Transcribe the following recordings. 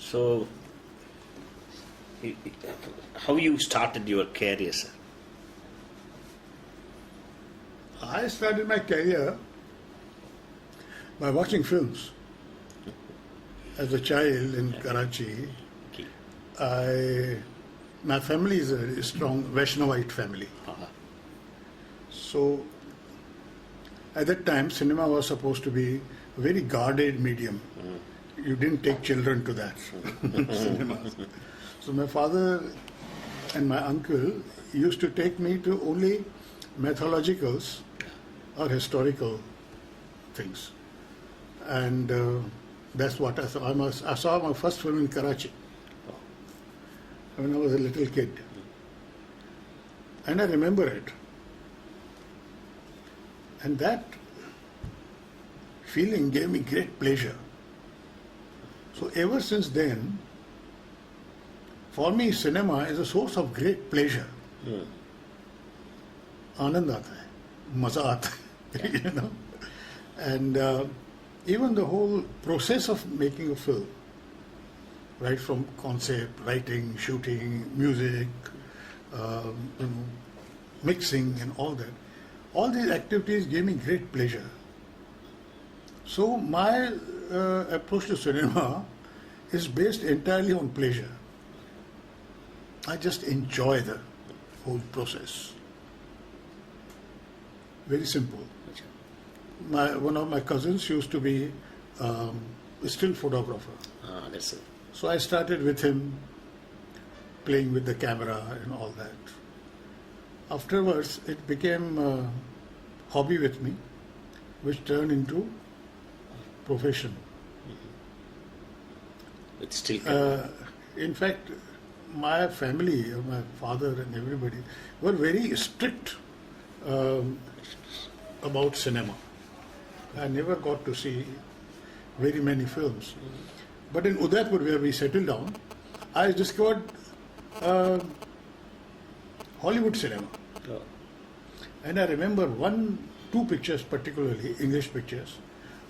So, how you started your career, sir? I started my career by watching films. As a child in Karachi, Okay. my family is a strong Vaishnavite family. Uh-huh. So at that time, cinema was supposed to be a very guarded medium. You didn't take children to that cinemas. So my father and my uncle used to take me to only mythologicals or historical things. And that's what I saw. I saw my first film in Karachi when I was a little kid. And I remember it. And that feeling gave me great pleasure. So ever since then, for me, cinema is a source of great pleasure. Anand aata hai, maza aata hai, you know. And even the whole process of making a film, right from concept, writing, shooting, music, mixing and all these activities gave me great pleasure. So my approach to cinema is based entirely on pleasure. I just enjoy the whole process. Very simple. One of my cousins used to be a still photographer. That's it. So I started with him, playing with the camera and all that. Afterwards, it became a hobby with me, which turned into profession. It's still. In fact, my family, my father and everybody, were very strict about cinema. I never got to see very many films. But in Udaipur, where we settled down, I discovered Hollywood cinema. Oh. And I remember two pictures particularly, English pictures.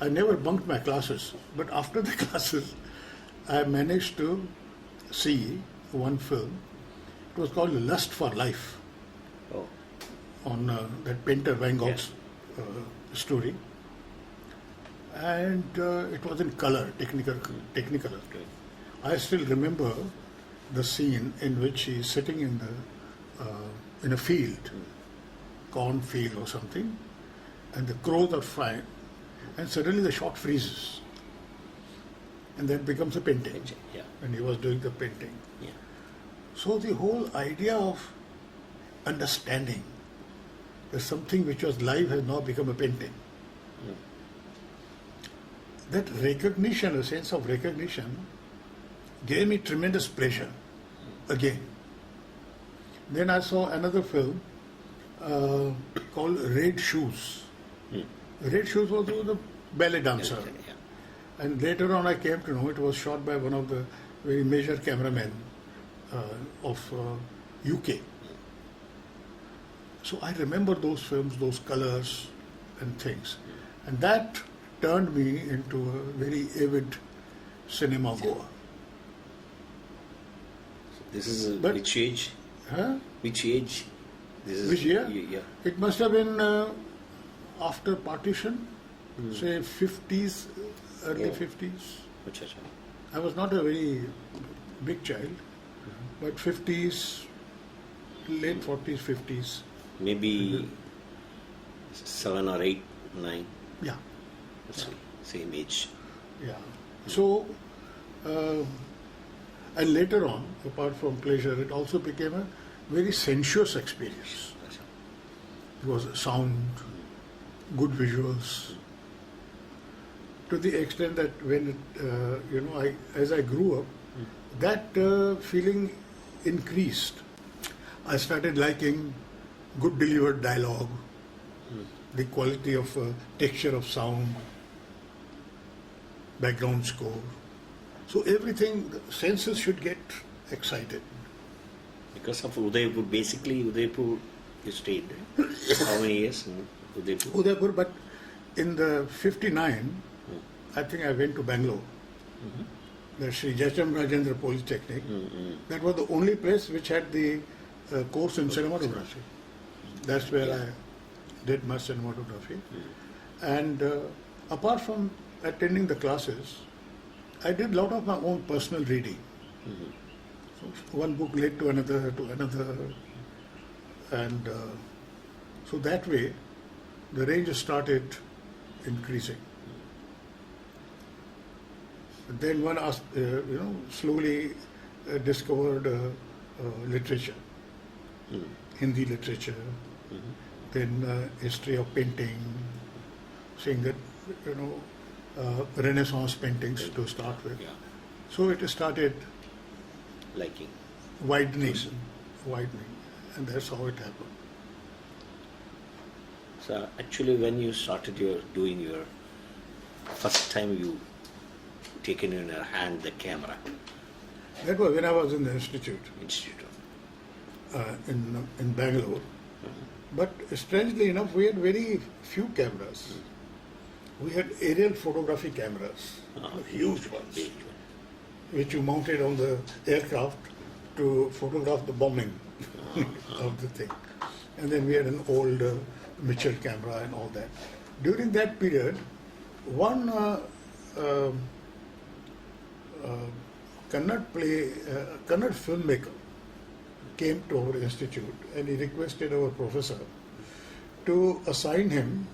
I never bunked my classes, but after the classes, I managed to see one film. It was called Lust for Life, Oh. on that painter Van Gogh's story. And it was in color, Technicolor. Okay. I still remember the scene in which he is sitting in a field, cornfield or something, and the crows are flying, and suddenly the shot freezes, and that becomes a painting. Yeah. And he was doing the painting. Yeah. So the whole idea of understanding that something which was live has now become a painting. That recognition, a sense of recognition, gave me tremendous pleasure again. Then I saw another film called Red Shoes. Red Shoes was the ballet dancer. Yeah. And later on I came to know it was shot by one of the very major cameramen of UK. So I remember those films, those colors and things. And that turned me into a very avid cinema goer. This is But- which age? Huh? Which age? This is Which year? Yeah. It must have been after partition, say 50s, early Yeah. 50s. Acha, acha. I was not a very big child, but 50s, late 40s, 50s. Maybe 7 or 8, 9. Yeah, That's the same age. yeah. So, and later on, apart from pleasure, it also became a very sensuous experience. Acha. It was sound, good visuals, to the extent that when as I grew up, that feeling increased. I started liking good delivered dialogue, the quality of texture of sound, background score. So everything, the senses should get excited. Because of Udaipur, basically Udaipur you stayed. How many years in Udaipur? Udaipur, but in the 59, I think I went to Bangalore. the Sri Jacham Rajendra Polytechnic. That was the only place which had the course in cinematography. That's where I did my cinematography. And apart from attending the classes, I did a lot of my own personal reading. So one book led to another, and so that way the range started increasing. Then one slowly discovered literature, Hindi literature, then history of painting, seeing that Renaissance paintings to start with. Yeah. So it started Liking. widening, and that's how it happened. So actually, when you started doing your first time, you taken in your hand the camera. That was when I was in the institute Institute. in Bangalore. But strangely enough, we had very few cameras. We had aerial photography cameras, huge ones, Big one. which you mounted on the aircraft to photograph the bombing of the thing. And then we had an old Mitchell camera and all that. During that period, one Kannada filmmaker came to our institute and he requested our professor to assign him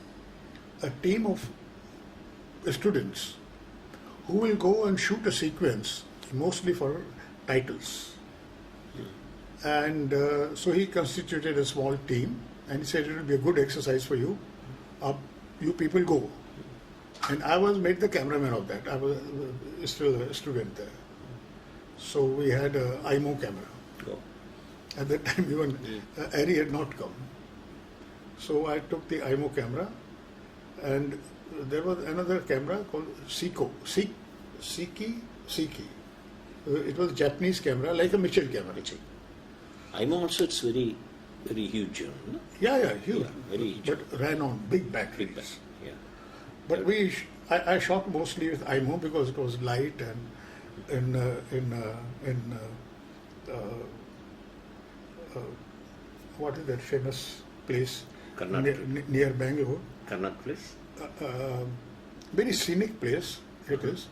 a team of students who will go and shoot a sequence, mostly for titles. And so he constituted a small team and he said it will be a good exercise for you. You people go. And I was made the cameraman of that. I was still a student there. So we had an IMO camera. Oh. At that time, even Arri had not come. So I took the IMO camera, and there was another camera called Seiko. Seiki. It was a Japanese camera, like a Mitchell camera. I'm also, it's very, very huge. No? Yeah, huge. Yeah, very huge. But ran on big batteries. Big bang. Yeah. But I shot mostly with IMO because it was light and what is that famous place near Bangalore? Karnataka place? Very scenic place it is.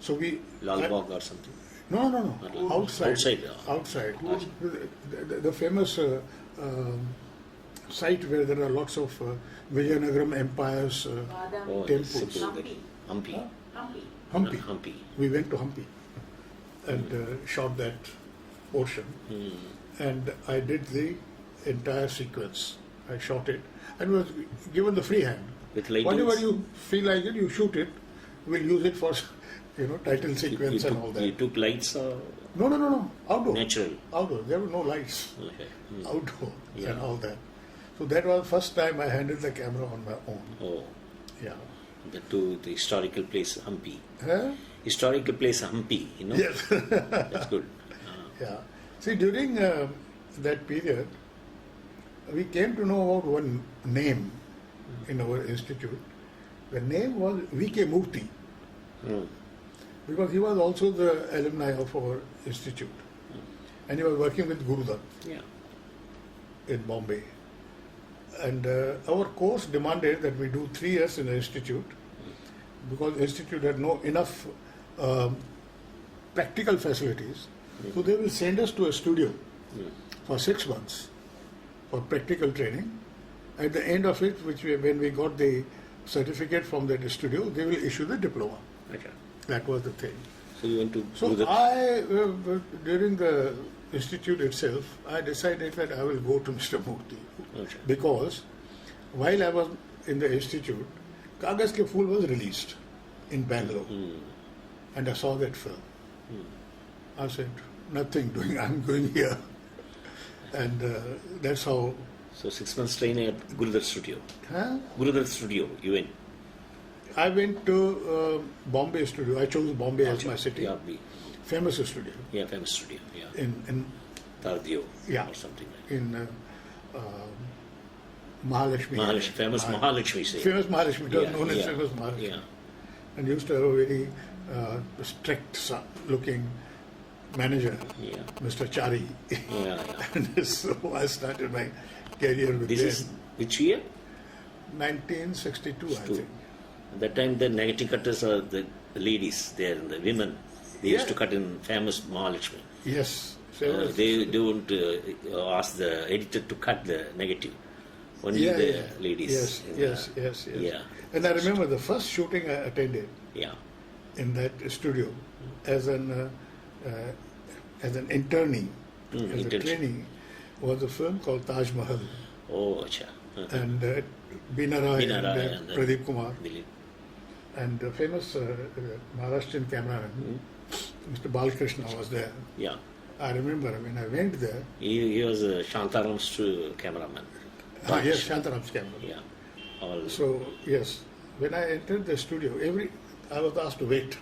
So we Lalbagh or something? No. Outside. Outside. The famous site where there are lots of Vijayanagaram Empire's temples. Hampi. We went to Hampi and shot that portion. And I did the entire sequence. I shot it and was given the free hand. With lightings? Whatever you feel like it, you shoot it. We'll use it for title sequence and all that. You took lights? No. Outdoor. Natural? Outdoor. There were no lights. Okay. Outdoor Yeah. and all that. So that was the first time I handled the camera on my own. Oh. Yeah. To the historical place Hampi. Huh? Historical place Hampi, Yes. That's good. Yeah. See, during that period, we came to know about one name in our institute. The name was V.K. Murthy, because he was also the alumni of our institute. And he was working with Gurudutt Yeah. in Bombay. And our course demanded that we do 3 years in the institute, because the institute had no enough practical facilities. So they will send us to a studio for 6 months for practical training. At the end of it, when we got the certificate from that studio, they will issue the diploma. Okay. That was the thing. So you went to So during the institute itself, I decided that I will go to Mr. Murthy. Okay. Because while I was in the institute, Kagaz Ke Phool was released in Bangalore. And I saw that film. I said, nothing doing, I'm going here. And that's how... So 6 months training at Gurudutt Studio. Huh? Gurudutt Studio, you went? I went to Bombay studio. I chose Bombay as my city. Yeah, Famous studio. Yeah, famous studio. Yeah. In Tardio Yeah. or something like that. in Mahalakshmi. Famous Mahalakshmi. Say. Famous Mahalakshmi. It was Yeah, known as yeah, famous Mahalakshmi. Yeah. and used to have a very strict looking manager, Yeah. Mr. Chari. Yeah, yeah. And so I started my career with This them. is which year? 1962, I Two. think. At that time, the negative cutters are the ladies, they are the women. They used to Yeah. cut in famous Mahalakshmi. Yes. So They don't ask the editor to cut the negative. Only yeah, the yeah. ladies. Yes, in yes, the- yes, yes. Yeah. And I remember the first shooting I attended Yeah. in that studio as an interning, as a internship. trainee, was a film called Taj Mahal, Oh, acha. and Bina Rai Bina Rai and and Pradeep Kumar, Dilip. and the famous Maharashtrian cameraman, Mr. Balkrishna was there. Yeah. I remember, I went there. He was Shantaram's cameraman. Yes, Shantaram's camera. Yeah. All. So, yes, when I entered the studio, I was asked to wait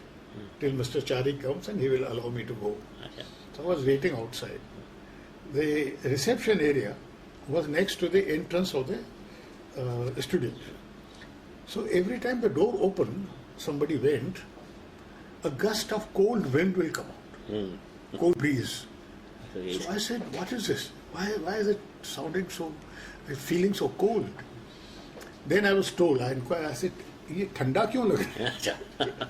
till Mr. Chari comes and he will allow me to go. Acha. So I was waiting outside. The reception area was next to the entrance of the studio. So every time the door opened, somebody went, a gust of cold wind will come out, cold breeze. So I said, what is this? Why is it sounding so, feeling so cold? Then I was told, I inquired, I said, ये ठंडा क्यों लग रहा है? Acha.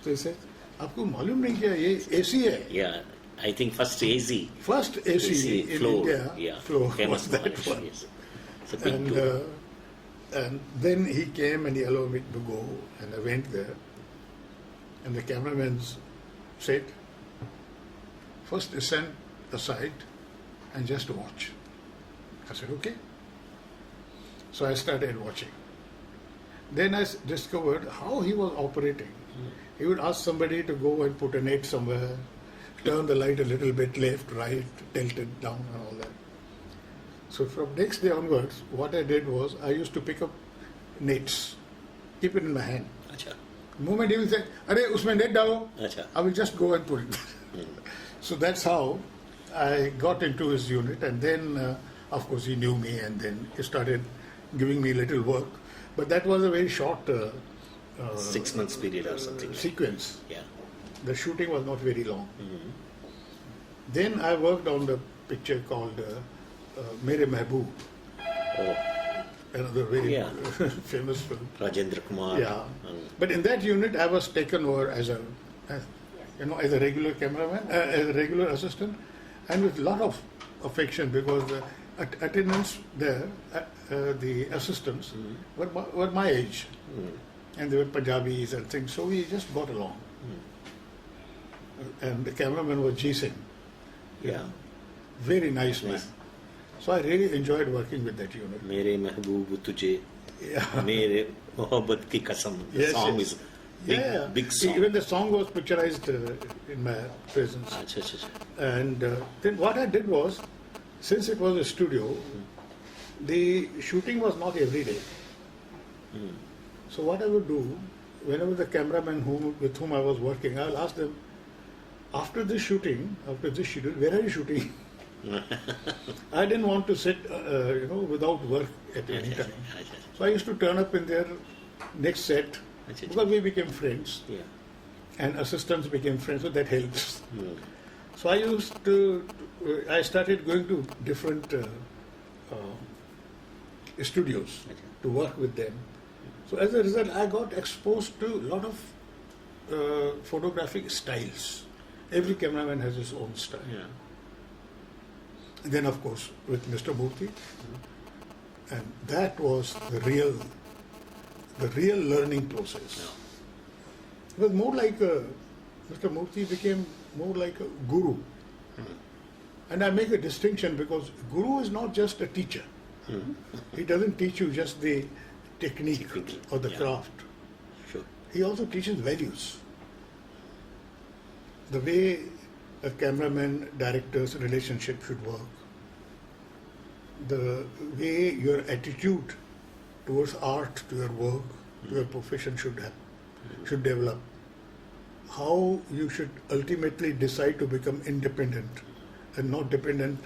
So he said, आपको मालूम नहीं क्या ये AC है? Yeah. I think first AC. First AC in floor. India, Yeah. floor Famous was that Maharashtra, one. yes. It's a big And, tour. and then he came and he allowed me to go, and I went there. And the cameraman said, first stand aside and just watch. I said, okay. So I started watching. Then I discovered how he was operating. He would ask somebody to go and put a net somewhere, turn the light a little bit left, right, tilt it down and all that. So from next day onwards, what I did was I used to pick up nets, keep it in my hand. Acha. The moment he will say, "Arey, usme net dalo," Acha. I will just go and put it. So that's how I got into his unit, and then, of course, he knew me, and then he started giving me little work. But that was a very short 6 months period or something. sequence. Yeah. The shooting was not very long. Then I worked on the picture called Mere Mehboob, Oh, another very Yeah. famous film. Rajendra Kumar. Yeah. and But in that unit, I was taken over as a regular cameraman, as a regular assistant, and with a lot of affection because the attendants there, the assistants, were my age, and they were Punjabis and things. So we just got along. And the cameraman was G Singh. Yeah. Very nice man. Nice. So I really enjoyed working with that unit. मेरे महबूब तुझे Yeah. मेरे मोहब्बत की कसम. The Yes, song yes. is big, Yeah. big song. Even the song was picturized in my presence. Acha, acha, acha. And then what I did was, since it was a studio, the shooting was not every day. So what I would do, whenever the cameraman with whom I was working, I'll ask them, after this shooting, after this schedule, where are you shooting? I didn't want to sit, without work at any Acha, time. acha, acha. So I used to turn up in their next set Acha, acha. because we became friends Yeah. and assistants became friends, so that helps. So I started going to different studios to work with them. So as a result, I got exposed to a lot of photographic styles. Every cameraman has his own style. Yeah. And then, of course, with Mr. Murthy, and that was the real learning process. It was more like Mr. Murthy became more like a guru. And I make a distinction because guru is not just a teacher. He doesn't teach you just the technique or the Yeah. craft. Sure. He also teaches values. The way a cameraman director's relationship should work. The way your attitude towards art, to your work, to your profession should develop. How you should ultimately decide to become independent and not dependent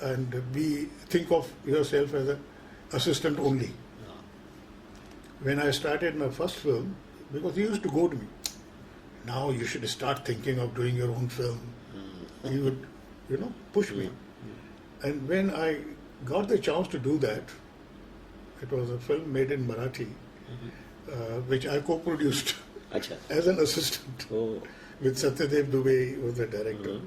and think of yourself as an assistant only. When I started my first film, because he used to go to me. Now you should start thinking of doing your own film. He would, push me. And when I got the chance to do that, it was a film made in Marathi, which I co-produced Acha. as an assistant Oh. with Satyadev Dubey was the director.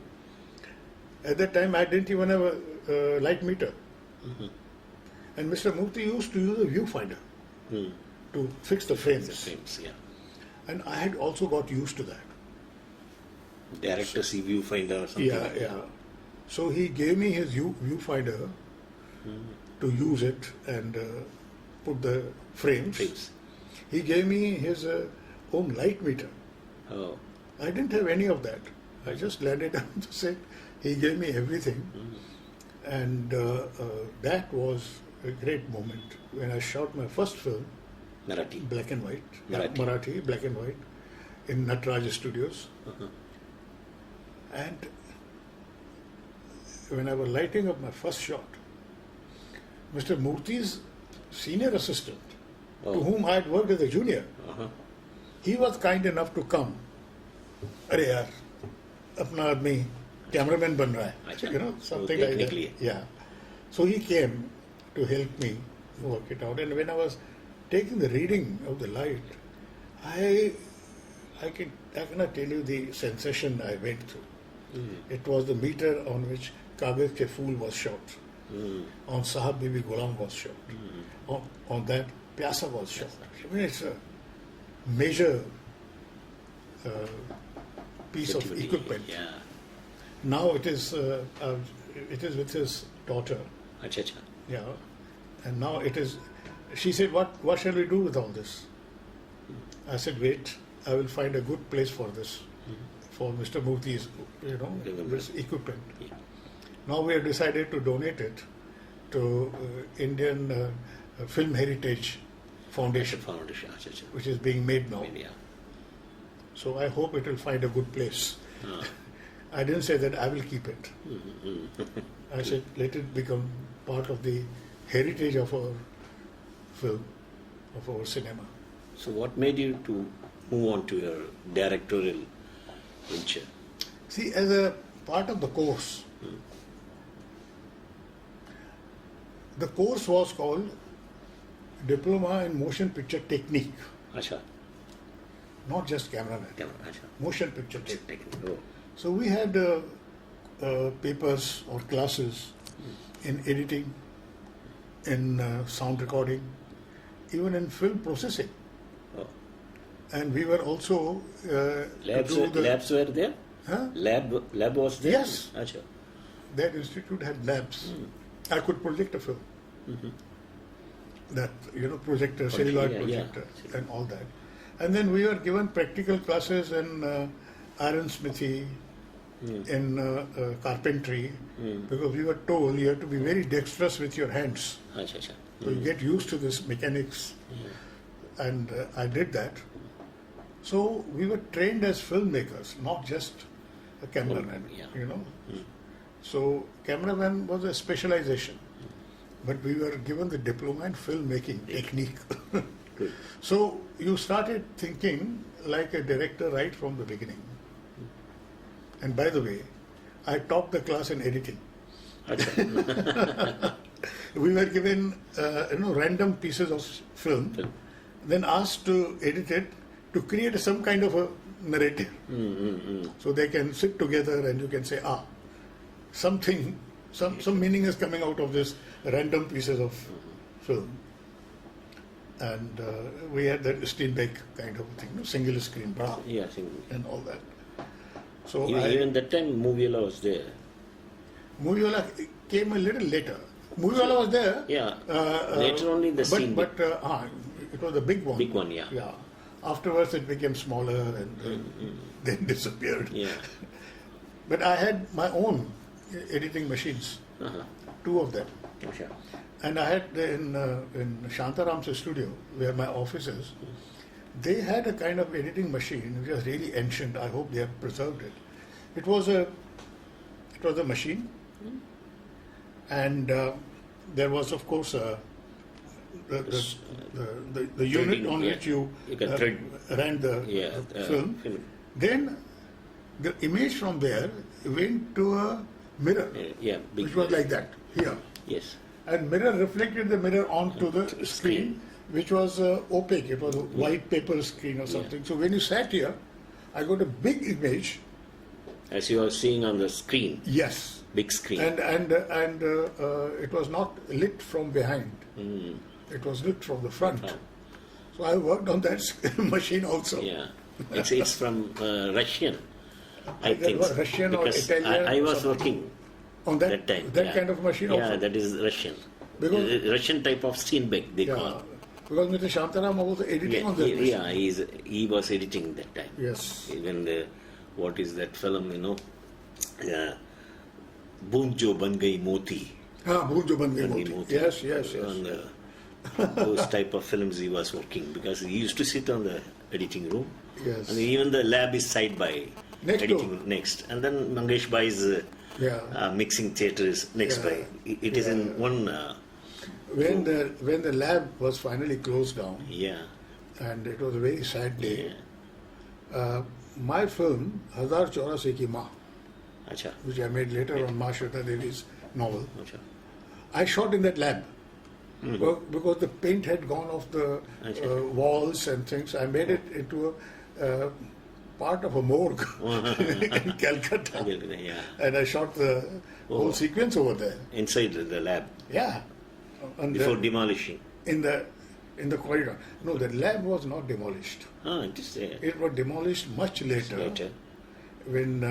At that time, I didn't even have a light meter. And Mr. Murthy used to use a viewfinder to fix the frames. The frames, yeah. And I had also got used to that. Director see viewfinder or something. Yeah, like that. yeah. So he gave me his viewfinder to use it and put the frames. Frames. He gave me his own light meter. Oh. I didn't have any of that. I just landed on the set. He gave me everything. And that was a great moment when I shot my first film, Marathi. black and white. Marathi. Marathi, black and white, in Natraj Studios. And when I was lighting up my first shot, Mr. Murthy's senior assistant, to whom I had worked as a junior, he was kind enough to come. Arey yaar, apna aadmi cameraman ban raha hai. Acha. Something So like that. technically. Yeah. So he came to help me work it out. And when I was taking the reading of the light, I cannot tell you the sensation I went through. It was the meter on which Kagaz Ke Phool was shot. On Sahab Bibi Ghulam was shot. On that, Pyasa was shot. I mean, it's a major piece of Activity, equipment. Yeah. Now it is with his daughter. Acha, acha. Yeah. And now it is. She said, "What shall we do with all this?" I said, "Wait, I will find a good place for this, for Mr. Murthy's, this equipment." Yeah. Now we have decided to donate it to Indian Film Heritage Foundation, Foundation. Acha, acha. which is being made now. Yeah. So I hope it will find a good place. I didn't say that I will keep it. I said, let it become part of the heritage of our film, of our cinema. So what made you to move on to your directorial venture? See, as a part of the course, the course was called Diploma in Motion Picture Technique, Acha. not just cameraman, Camera. Acha. motion picture technique. Oh. So we had papers or classes in editing, in sound recording, even in film processing. Oh. And we were also Labs were there? Huh? Lab was there? Yes. Acha. That institute had labs. I could project a film. That, projector, celluloid yeah. projector, and all that. And then we were given practical classes in ironsmithy, in carpentry, because we were told you have to be very dexterous with your hands. Acha, acha. So you get used to this mechanics. And I did that. So we were trained as filmmakers, not just a cameraman, Yeah. So cameraman was a specialization, but we were given the diploma in filmmaking technique. Good. So you started thinking like a director right from the beginning. And by the way, I taught the class in editing. Acha. We were given random pieces of film, then asked to edit it to create some kind of a narrative. So they can sit together and you can say, something, some meaning is coming out of this random pieces of film. And we had that Steenbeck kind of thing, single screen, Yeah, I think. and all that. So Even that time, Moviola was there. Moviola came a little later. Moviola was there. Yeah. Later only the scene. But it was a big one. Big one, yeah. Yeah. Afterwards, it became smaller and then disappeared. Yeah. But I had my own editing machines, 2 of them. Acha. And I had in Shantaram's studio, where my office is, they had a kind of editing machine which was really ancient. I hope they have preserved it. It was a machine, and there was, of course, a the unit threading, on yeah. which you can thread. ran the film. Then the image from there went to a mirror, Yeah, big which was mirror. like that here. Yes. And mirror reflected the mirror onto the the screen, which was opaque. It was a white paper screen or something. So when you sat here, I got a big image. As you are seeing on the screen, Yes. big screen. And it was not lit from behind. It was lit from the front. Oh. So I worked on that machine also. Yeah, it's from Russian, I Either think. Russian or because Italian I or was something. working On that time. that kind of machine Yeah, also. that is Russian. Because- Russian type of Steinbeck, they Yeah. call. Because Mr. Shantaram was editing on this machine. He was editing that time. Yes. Even what is that film, Boon Jo Ban Gayi Moti. Bhool Jo Ban Gayi Ban Gayi Moti. Moti. Yes, yes, yes. On those type of films he was working, because he used to sit on the editing room. Yes. And even the lab is side by Next editing door. next. And then Mangesh Bhai's Yeah. mixing theatre is next Yeah. by. It is in one. When the lab was finally closed down, Yeah. and it was a very sad day, Yeah. my film, Hazar Chaurasi Ki Maa, Acha. which I made later on Ma Shweta Devi's novel, Acha. I shot in that lab. Because the paint had gone off the walls and things. I made it into a part of a morgue in Calcutta. Yeah. And I shot the whole sequence over there. Inside the lab Yeah. And before demolishing. in the corridor. No, the lab was not demolished. It is there. It was demolished much later, Later. when,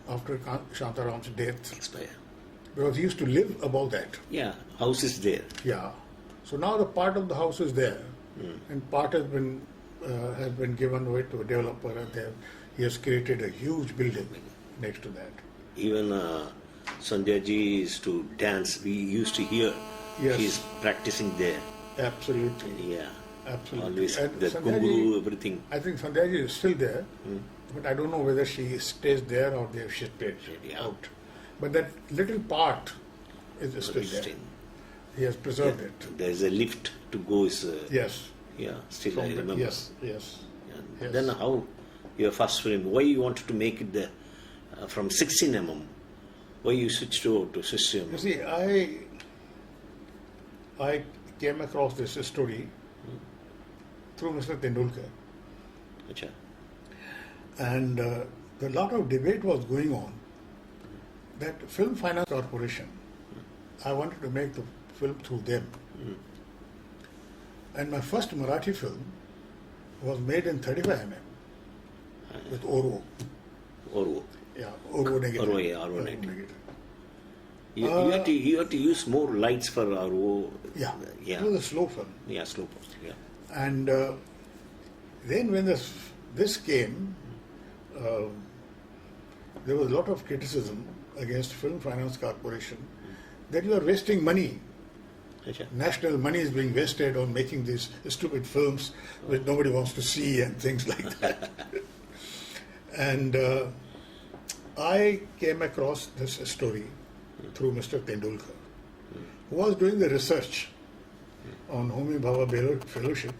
after Shantaram's death, Expire. because he used to live above that. Yeah. House is there. Yeah. So now the part of the house is there, and part has been given away to a developer, and he has created a huge building next to that. Even Sandhya ji used to dance. We used to hear. Yes. She's practicing there. Absolutely. Yeah. Absolutely. Always And the Sandhya guru, ji- everything. I think Sandhya ji is still there, but I don't know whether she stays there or they have shifted Yeah. out. But that little part is still there. Still. He has preserved it. There's a lift to go. Yes. Yeah. Still From I the- remember. yes. Yes. And Yes. then how your first film? Why you wanted to make it from 16 mm? Why you switched over to 60 You mm? see, I came across this story through Mr. Tendulkar, Acha. and a lot of debate was going on that Film Finance Corporation, I wanted to make the film through them. And my first Marathi film was made in 35 mm with Orvo. Orvo. Yeah, Orvo negative. Orvo, yeah, Orvo negative. negative. You have to use more lights for Orvo. Yeah, Yeah. it was a slow film. Yeah, slow post. Yeah. And then when this came, there was a lot of criticism against Film Finance Corporation that you are wasting money. Acha. National money is being wasted on making these stupid films which nobody wants to see and things like that. And I came across this story through Mr. Tendulkar, who was doing the research on Homi Bhabha Fellowship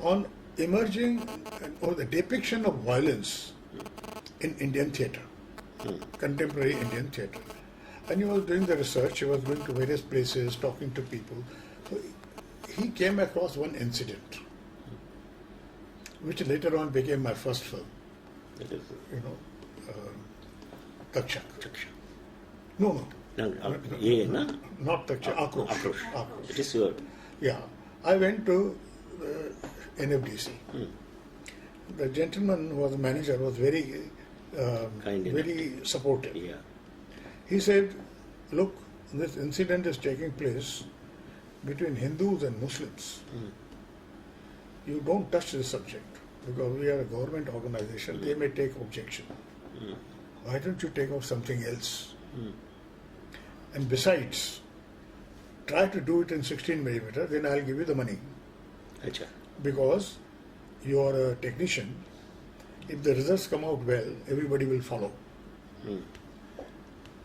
on emerging or the depiction of violence in Indian theatre, contemporary Indian theatre. And he was doing the research, he was going to various places, talking to people. So he came across one incident, which later on became my first film, That is Takshak. Acha. No, Yeah, no? not Takshak, Akrosh. Akrosh. Akrosh. It is your. Yeah, I went to NFDC. The gentleman who was the manager was very, Kind enough. very supportive. Yeah. He said, look, this incident is taking place between Hindus and Muslims. You don't touch this subject because we are a government organization, they may take objection. Why don't you take up something else? And besides, try to do it in 16 millimeter, then I'll give you the money. Acha. Because you are a technician, if the results come out well, everybody will follow.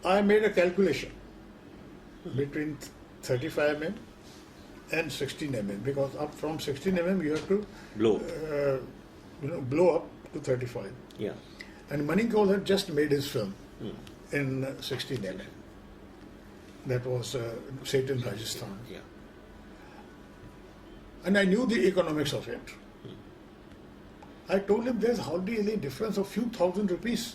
I made a calculation between 35 mm and 16 mm, because up from 16 mm you have to Blow. blow up to 35. Yeah. And Mani Kaul had just made his film in 16 mm. That was set in Rajasthan. Yeah. And I knew the economics of it. I told him there's hardly any difference of few thousand rupees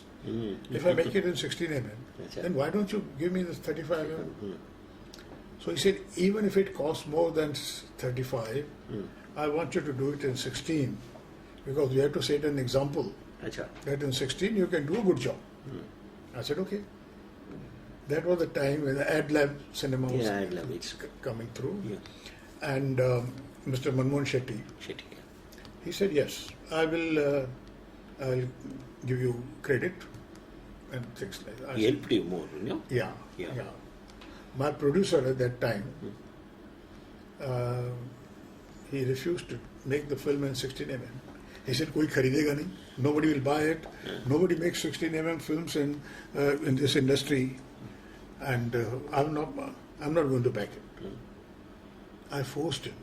if I make it in 16 mm. Then why don't you give me this 35 mm? So he said, even if it costs more than 35, I want you to do it in 16 because we have to set an example Achha. that in 16 you can do a good job. I said, okay. That was the time when the Ad Lab cinema was coming through. Yeah. And Mr. Manmohan Shetty, he said, yes, I'll give you credit and things like that. He helped you more, you know? Yeah. Yeah. My producer at that time, he refused to make the film in 16 mm. He said, "Koi kharidega nahi. Nobody will buy it. Nobody makes 16 mm films in this industry, and I'm not going to back it." I forced him.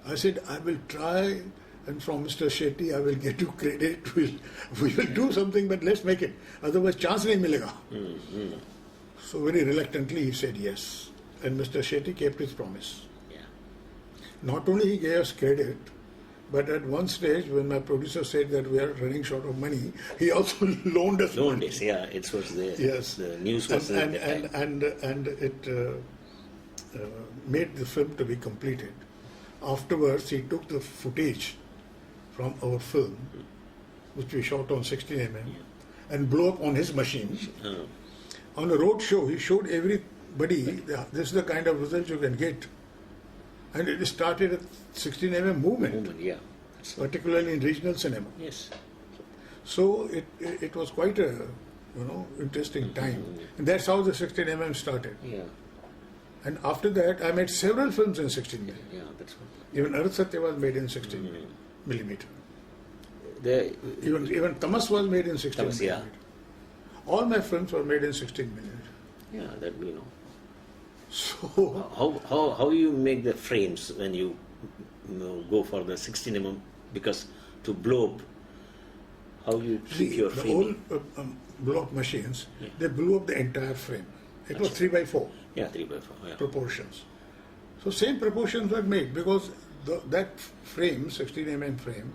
I said, "I will try, and from Mr. Shetty, I will get you credit. We will do something, but let's make it. Otherwise, chance nahi milega." So very reluctantly, he said yes, and Mr. Shetty kept his promise. Yeah. Not only he gave us credit, but at one stage, when my producer said that we are running short of money, he also loaned us money. Yeah, it was there. Yes. The news was there. And it made the film to be completed. Afterwards, he took the footage from our film, which we shot on 16 mm, and blew up on his machine. On a road show, he showed everybody, this is the kind of result you can get. And it started a 16 mm movement, Yeah. particularly in regional cinema. Yes. So it was quite a interesting time. And that's how the 16 mm started. Yeah. And after that, I made several films in 16 mm. Yeah, that's what. Even Arth Satya was made in 16 millimeter. Even Tamas was made in 16 Tamas, millimeter. All my films were made in 16 millimeter. Yeah, that we know. So How you make the frames when you go for the 16 mm, because to blow up, how you keep your the framing? old blow up machines, they blew up the entire frame. It was 3x4 Yeah, 3x4. Yeah. proportions. So same proportions were made because that frame, 16 mm frame,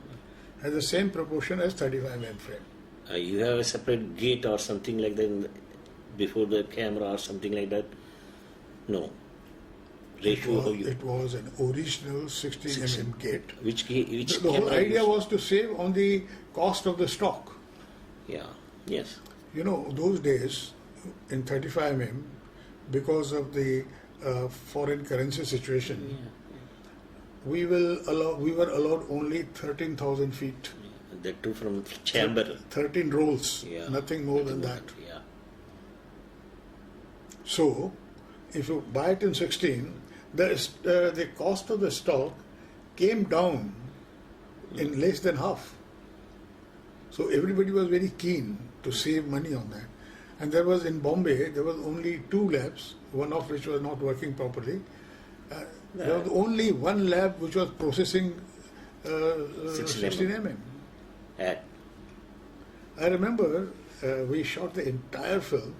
has the same proportion as 35 mm frame. You have a separate gate or something like that before the camera or something like that? No. Ratio how you... It was an original 16 mm gate. Which The whole camera idea you- was to save on the cost of the stock. Yeah. Yes. Those days in 35 mm, because of the foreign currency situation, we were allowed only 13,000 feet. That too from chamber. 13 rolls, nothing more than that. Yeah. So, if you buy it in 16, the cost of the stock came down in less than half. So everybody was very keen to save money on that. And there was in Bombay, there was only 2 labs, one of which was not working properly. There was only one lab which was processing 16 mm. I remember we shot the entire film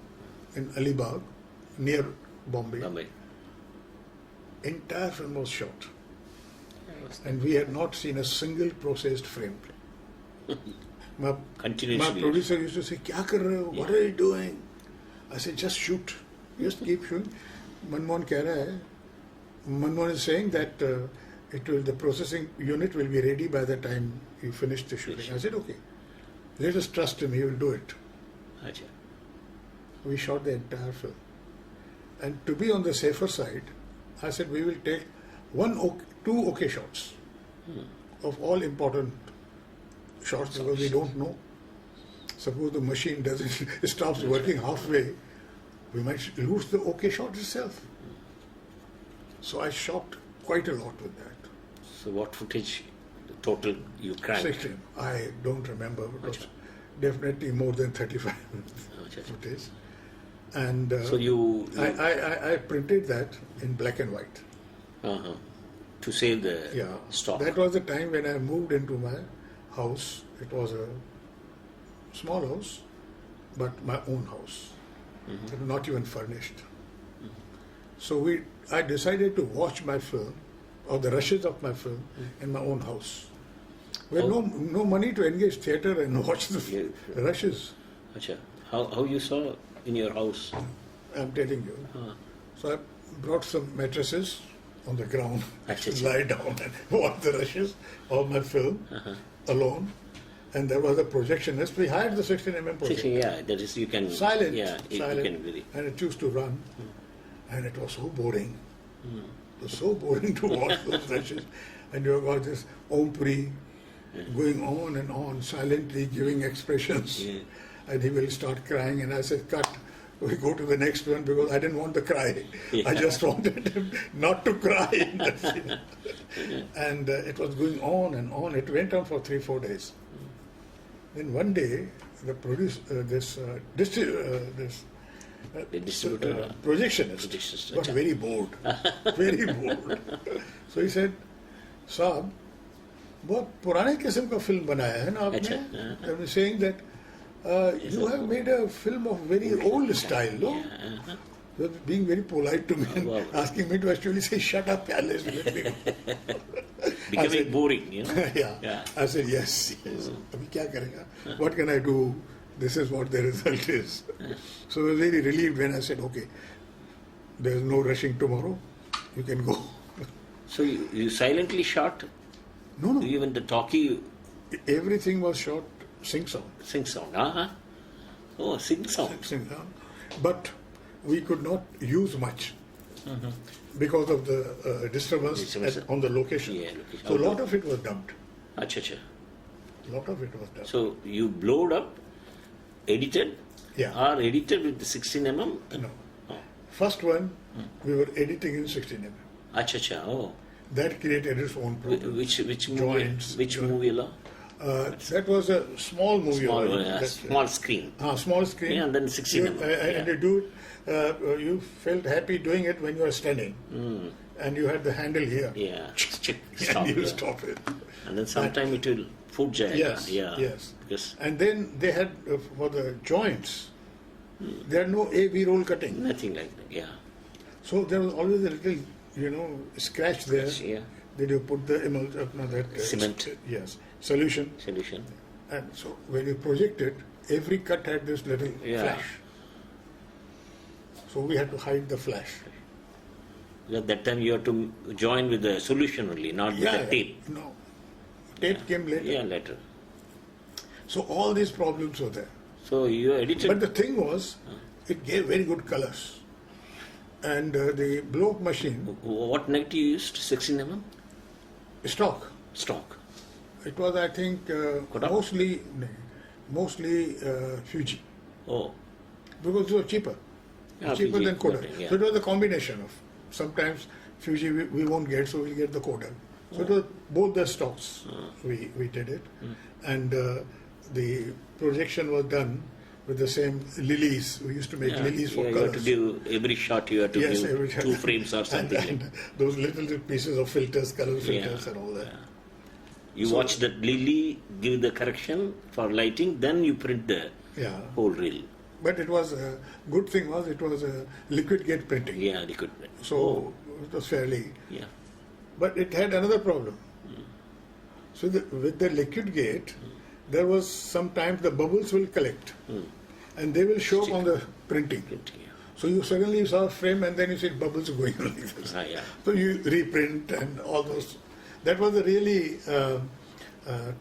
in Alibag, near Bombay. Entire film was shot. And we had not seen a single processed frame. My producer used to say, "Kya kar rahe ho? What are you doing?" I said, "Just shoot. Just keep shooting." Manmohan keh raha hai. Manmohan is saying that the processing unit will be ready by the time you finish the shooting. I said, "Okay. Let us trust him. He will do it." Achha. We shot the entire film. And to be on the safer side, I said, we will take 2 okay shots of all important shots because we don't know. Suppose the machine stops working halfway, we might lose the okay shot itself. So I shot quite a lot with that. So what footage total you cranked? 16. I don't remember. It was definitely more than 35 footage. And so I I printed that in black and white. to save the Yeah. stock. That was the time when I moved into my house. It was a small house, but my own house. It was not even furnished. So I decided to watch my film, or the rushes of my film, in my own house. We had no money to engage theatre and watch the rushes. Acha. How you saw in your house? I'm telling you. So I brought some mattresses on the ground, Acha. lie down and watch the rushes of my film alone. And there was a projectionist. We hired the 16mm projector. Yeah, that is, you can... Silent. Yeah, silent. you can really... And it used to run. And it was so boring. It was so boring to watch those rushes. And you got this Ompri going on and on, silently giving expressions. Yeah. And he will start crying. And I said, cut. We go to the next one because I didn't want to cry. Yeah. I just wanted him not to cry in that scene. And it was going on and on. It went on for 3-4 days. Then one day, the The distributor... projectionist got very bored. Very bored. So he said, "Saab, बहुत पुराने किस्म का film बनाया है ना आपने?" I was saying that you have made a film of very old style, no? He was being very polite to me and asking me to actually say, "Shut up, yeah, let me go." Becoming boring, you know? Yeah. I said, yes. Abhi kya karega? What can I do? This is what the result is. So I was very relieved when I said, okay, there is no rushing tomorrow. You can go. So you silently shot? No. Even the talkie... Everything was shot sing sound. Sing sound, Oh, sing sound. Sing sound. But we could not use much because of the disturbance on the location. Yeah, location. So a lot of it was dubbed. Acha. A lot of it was dubbed. So you blowed up, edited, Yeah. or edited with the 16mm? No. Oh. First one, we were editing in 16mm. Acha. Oh. That created its own problem. Which movie? Joints, Which movie? That was a small movie. Small screen. Small screen. Yeah, and then 16mm. And you do it, you felt happy doing it when you were standing. And you had the handle here. Yeah. And you stop it. And then sometime it will food jag. Yes. Because And then they had, for the joints, there had no AV roll cutting. nothing like that. Yeah. So there was always a little, scratch there. Yeah. Then you put the Cement. Yes. Solution. And so when you project it, every cut had this little flash. So we had to hide the flash. At that time you have to join with the solution only, not with the tape. No. Tape came later. Yeah, later. So all these problems were there. So you edited... But the thing was, it gave very good colors. And the blow-up machine... What negative you used? 16mm? Stock. It was, I think, mostly Fuji. Oh. Because it was cheaper. Cheaper Fuji, than Kodak. okay, yeah. So it was a combination of, sometimes Fuji we won't get, so we'll get the Kodak. So it was both the stocks we did it. And the projection was done with the same lilies. We used to make lilies for colors. colors. You have to do, every shot you have to give 2 frames or something. And those little pieces of filters, color filters and all that. Yeah. You watch that lily, give the correction for lighting, then you print the whole reel. But it was a good thing was it was a liquid gate printing. Yeah, liquid. So it was fairly. Yeah. But it had another problem. So with the liquid gate, there was sometimes the bubbles will collect, and they will show up on the printing. So you suddenly saw a frame, and then you see bubbles going on like this. So you reprint and all those. That was a really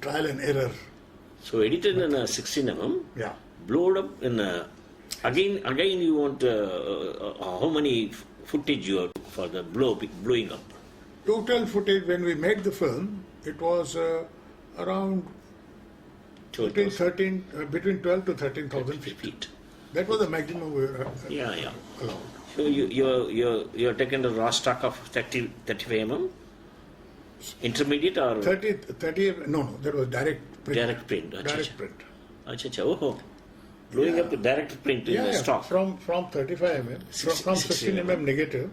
trial and error. So edited in a 16mm. Yeah. Blowed up in a, again you want how many footage you have for the blowing up? Total footage when we made the film, it was around between 12 to 13,000 feet. That was the maximum we were allowed. So you're taking the raw stock of 35 mm? Intermediate or 30 no, that was direct print. Direct print. Direct print. Oh. Blowing up the direct print in the stock. From 35 mm, from 16 mm negative,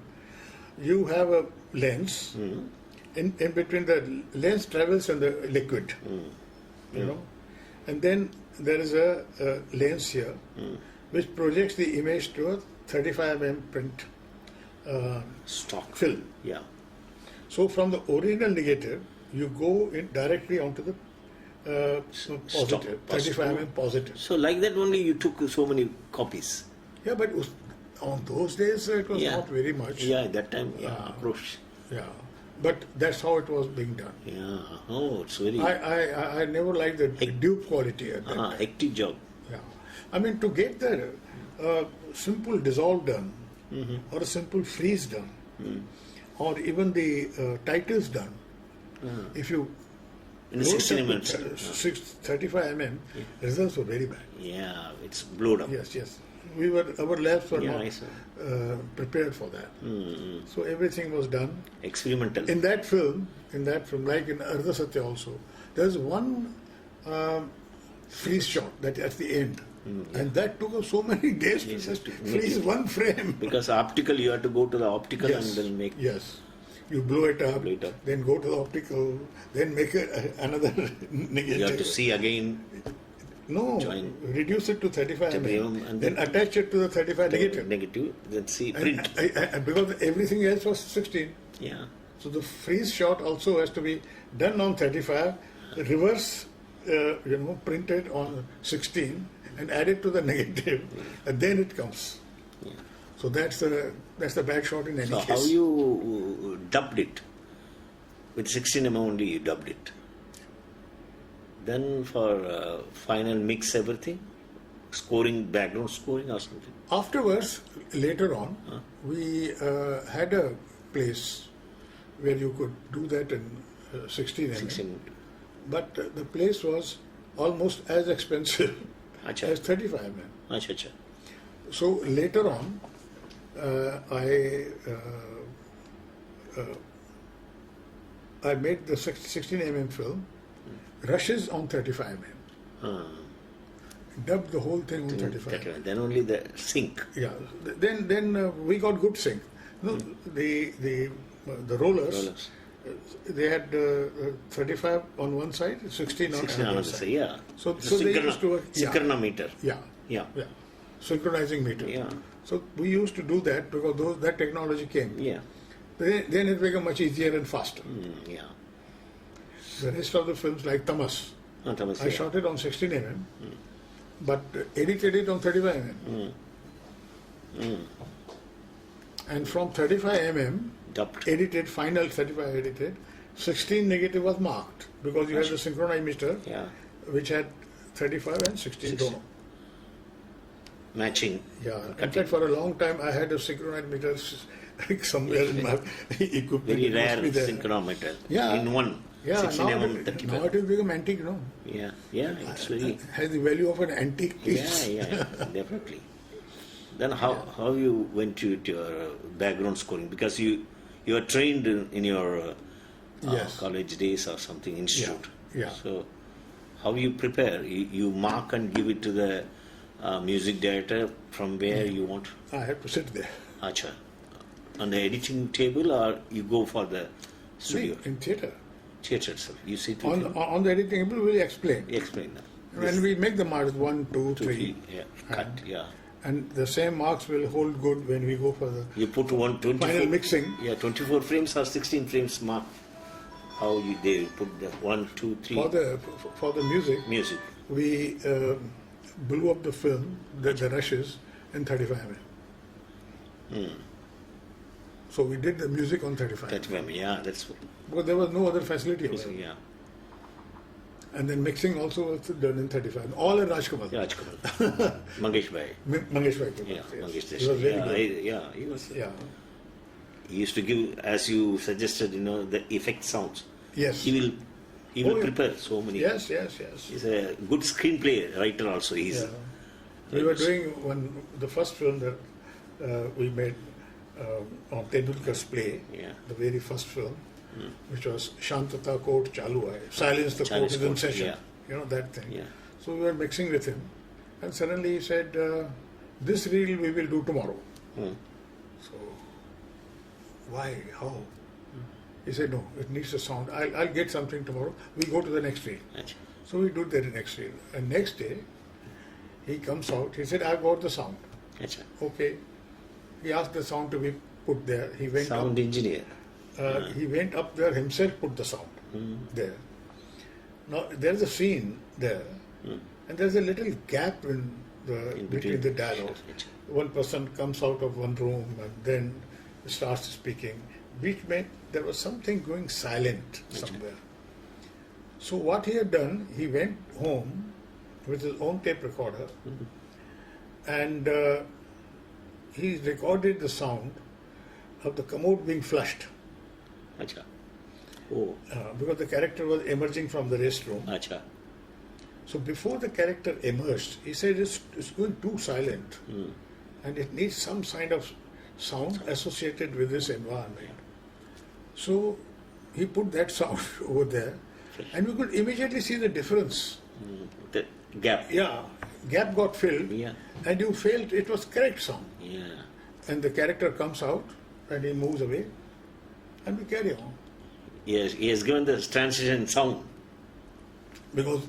you have a lens, in between the lens travels and the liquid, you know, and then there is a lens here which projects the image to a 35 mm print Stock. film. Yeah. So from the original negative, you go in directly onto the positive, 35 mm positive. So like that only you took so many copies. Yeah, but on those days it was not very much. Yeah, at that time, approach. Yeah, but that's how it was being done. Yeah. Oh, it's very I never liked the dupe quality at that time. hectic job. Yeah, I mean to get the simple dissolve done or a simple freeze done or even the titles done, if you In 16 minutes. 35 mm, results were very bad. Yeah, it's blowed up. Yes. Our labs were I not saw. prepared for that. So everything was done. Experimental. In that film, like in Ardha Satya also, there's one freeze shot that at the end. And that took us so many days to just freeze one frame. Because optical, you have to go to the optical and then make. Yes. You blow it up, Blow it up. then go to the optical, then make another negative. You have to see again. No, Join. reduce it to 35 mm, and then attach it to the 35 negative. Negative, then see print. And because everything else was 16. Yeah. So the freeze shot also has to be done on 35, reverse, printed on 16 and added to the negative, and then it comes. Yeah. So that's the bad shot in any So case. how you dubbed it? With 16 mm only you dubbed it. Then for final mix everything, background scoring or something. Afterwards, later on, we had a place where you could do that in 16 mm. 16. But the place was almost as expensive Acha. as 35 mm. Acha, acha. So later on, I made the 16 mm film, rushes on 35 mm. Dubbed the whole thing on 35. Then only the sync. Yeah. Then we got good sync. No, the rollers. They had 35 on one side, 16 on 16 another on the side. side, yeah. So they used to work. Synchronometer. Yeah. Synchronizing meter. Yeah. So we used to do that because that technology came. Yeah. Then it became much easier and faster. Yeah. The rest of the films, like Tamas, Thomas, I shot it on 16 mm, but edited it on 35 mm. And from 35 mm, dubbed. edited, final 35 edited, 16 negative was marked because you had the synchronized meter, which had 35 and 16 dono. Matching. Yeah. In fact, for a long time, I had a synchronized meter somewhere in my equipment. Very rare synchrometer. Yeah. In one. Yeah, 16 now mm, it 35. has become antique, no? Yeah, it's very. Has the value of an antique piece. Yeah, definitely. Then how you went to your background scoring? Because you are trained in your college days or something, institute. Yeah. So how you prepare? You mark and give it to the music director from where you want? I have to sit there. Acha. On the editing table or you go for the studio? In theatre. Theatre itself. You sit On the editing table, we'll explain. Explain that. When we make the marks 1, 2, 3. Yeah, cut, And the same marks will hold good when we go for the you put 24, final mixing. Yeah, 24 frames or 16 frames mark. How they put the 1, 2, 3. For the music, we blew up the film, the rushes, in 35 mm. So we did the music on 35 mm. 35 mm, yeah, that's. Because there was no other facility available. Yeah. And then mixing also was done in 35. All in Rajkumar. Rajkumar. Mangesh Bhai. Mangesh Bhai. Yeah, Mangesh He was very good. He was. Yeah. He used to give, as you suggested, the effect sounds. Yes. He will prepare so many. Yes. He's a good screenplay writer also. We were doing the first film that we made on Tendulkar's play, the very first film, which was Shantata Court Chalu Hai, Silence the Court is in session. You know, that thing. Yeah. So we were mixing with him, and suddenly he said, this reel we will do tomorrow. So, why? How? He said, no, it needs a sound. I'll get something tomorrow. We go to the next reel. Acha. So we do the next reel. And next day, he comes out. He said, I've got the sound. Acha. Okay. He asked the sound to be put there. He went Sound up. engineer. He went up there himself, put the sound there. Now, there's a scene there, and there's a little gap in between the dialogue. One person comes out of one room and then starts speaking, which meant there was something going silent somewhere. So what he had done, he went home with his own tape recorder and he recorded the sound of the commode being flushed. Acha. Oh. Because the character was emerging from the restroom. Acha. So before the character emerged, he said it's going too silent and it needs some kind of sound associated with this environment. So he put that sound over there and we could immediately see the difference. The gap. Yeah, gap got filled and you felt it was correct sound. Yeah. And the character comes out and he moves away and we carry on. Yes, he has given the transition sound. Because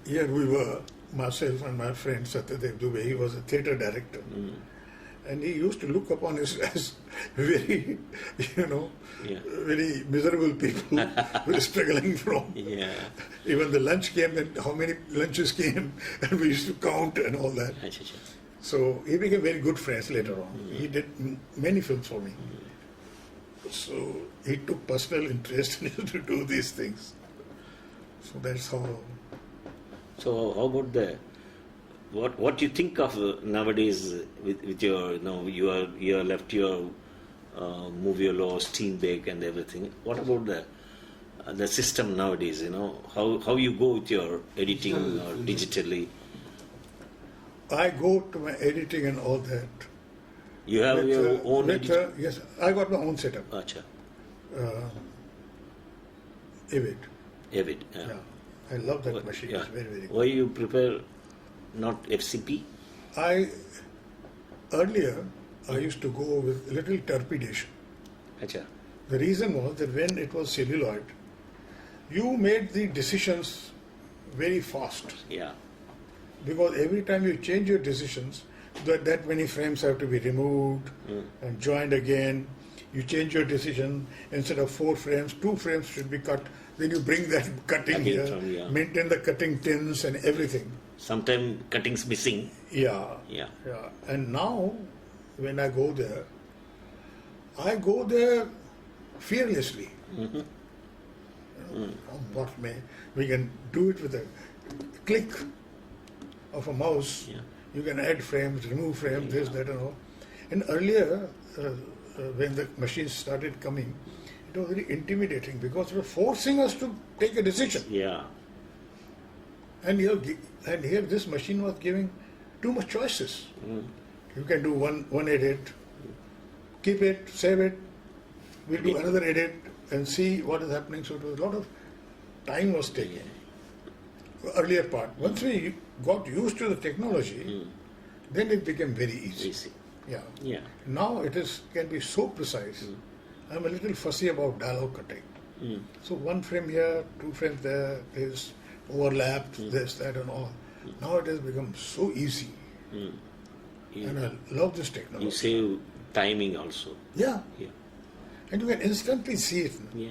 here we were, myself and my friend Satyadev Dubey, he was a theatre director. And he used to look upon us as very, very miserable people who were struggling from. Yeah. Even the lunch came and how many lunches came and we used to count and all that. So he became very good friends later on. He did many films for me. So he took personal interest in to do these things. So that's how. So how about what you think of nowadays with your you are left your movie law, Steenbeck and everything. What about the system nowadays? How you go with your editing or digitally? I go to my editing and all that. You have your own editing? Yes, I got my own setup. Acha. Avid. Avid. Yeah. I love that machine. Yeah. It's very, very good. Why you prepare not FCP? Earlier, I used to go with little trepidation. Acha. The reason was that when it was celluloid, you made the decisions very fast. Yeah. Because every time you change your decisions, that many frames have to be removed and joined again. You change your decision, instead of 4 frames, 2 frames should be cut. Then you bring that cutting here, maintain the cutting tins and everything. Sometimes cutting's missing. Yeah. Yeah. And now, when I go there fearlessly. What may we can do it with a click of a mouse. Yeah. You can add frames, remove frames, this, that, and all. And earlier, when the machines started coming, it was very intimidating because they were forcing us to take a decision. Yeah. And here this machine was giving too much choices. You can do one edit, keep it, save it, we'll do another edit and see what is happening. So it was a lot of time was taken. Earlier part. Once we got used to the technology, then it became very easy. Yeah. Now it can be so precise. I'm a little fussy about dialogue cutting. So 1 frame here, 2 frames there is overlapped, this, that and all. Now it has become so easy. And I love this technology. You save timing also. Yeah. And you can instantly see it. Yeah.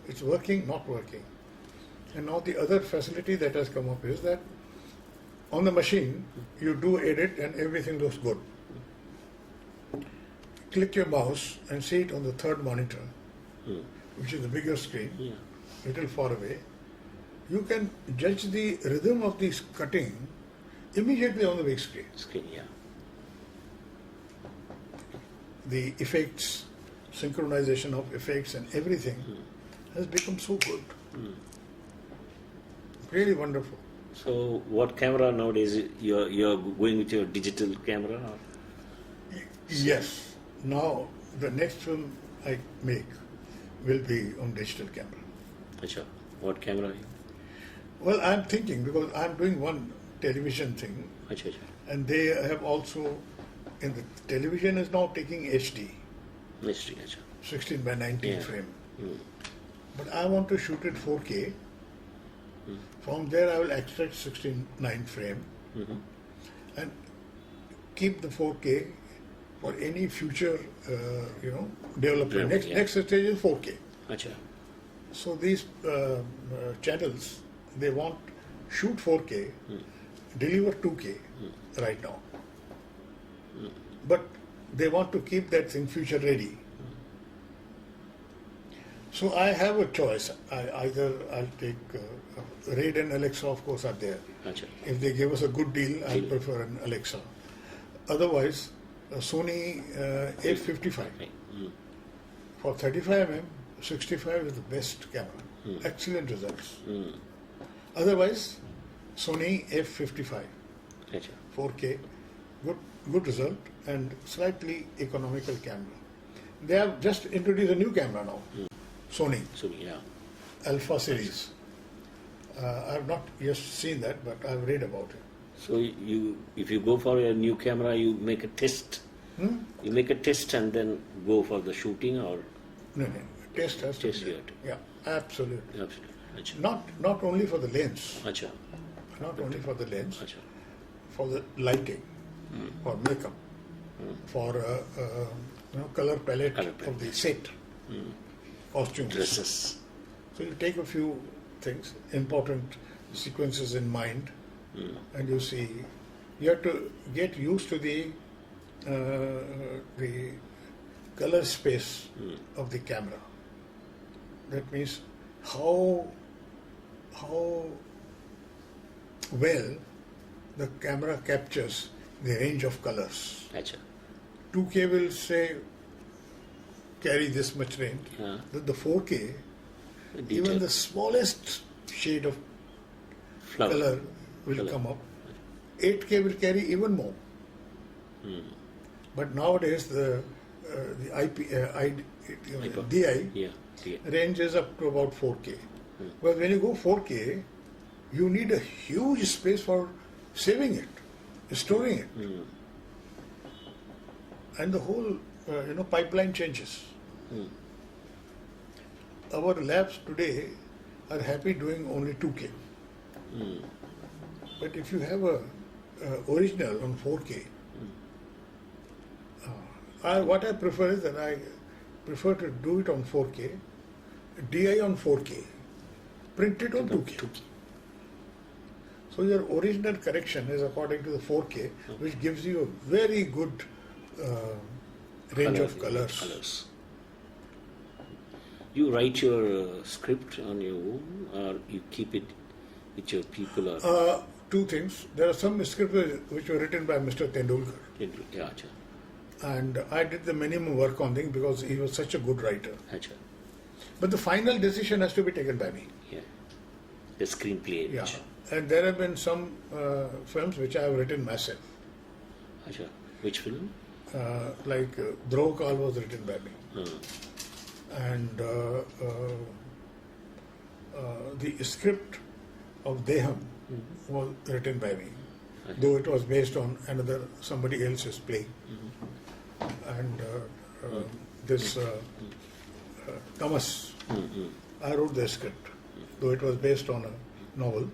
It's working, not working. And now the other facility that has come up is that on the machine, you do edit and everything looks good. Click your mouse and see it on the 3rd monitor, which is the bigger screen, little far away. You can judge the rhythm of this cutting immediately on the big screen. The effects, synchronization of effects and everything has become so good. Really wonderful. So what camera nowadays? You're going with your digital camera? Or? Yes. Now the next film I make will be on digital camera. Achha. What camera? Well, I'm thinking because I'm doing one television thing, and they have also, in the television is now taking HD. HD, achha. 16 by 19 frame. But I want to shoot it 4K. From there I will extract 69 frame and keep the 4K for any future, development. Next stage is 4K. Acha. So these channels, they want shoot 4K, deliver 2K right now. But they want to keep that thing future ready. So I have a choice. Either I'll take RAID and Alexa, of course, are there. Acha. If they give us a good deal, I'll prefer an Alexa. Otherwise, a Sony F55 for 35mm, 65 is the best camera. Excellent results. Otherwise, Sony F55, Acha. 4K, good result and slightly economical camera. They have just introduced a new camera now, Sony So yeah. Alpha series. I have not yet seen that, but I've read about it. So if you go for a new camera, you make a test. You make a test and then go for the shooting, or No, test has to Test be yet. there. Yeah, absolutely. absolutely. Acha. Not only for the lens, Acha. not only for the lens, Acha. for the lighting, for makeup, for color palette Color of palette. the set, costumes. Dresses. So you take a few things, important sequences in mind, and you see. You have to get used to the color space of the camera. That means how well the camera captures the range of colors. Acha. 2K will say carry this much range. Yeah. The 4K, Detail. even the smallest shade of Flower. color will come up. 8K will carry even more. But nowadays the DI Yeah. Yeah. range is up to about 4K. But when you go 4K, you need a huge space for saving it, storing it, and the whole pipeline changes. Our labs today are happy doing only 2K. But if you have a original on 4K, what I prefer is that I prefer to do it on 4K, DI on 4K, print it on 2K. So your original correction is according to the 4K, which gives you a very good range of colors. You write your script on your own, or you keep it with your people? Or Two things. There are some scripts which were written by Mr. Tendulkar, yeah, acha. and I did the minimum work on things because he was such a good writer. Acha. But the final decision has to be taken by me. Yeah. The screenplay. Yeah. And there have been some films which I have written myself. Acha. Which film? Like Drokal was written by me. And the script of Deham was written by me, though it was based on somebody else's play. And this Tamas, I wrote the script, though it was based on a novel,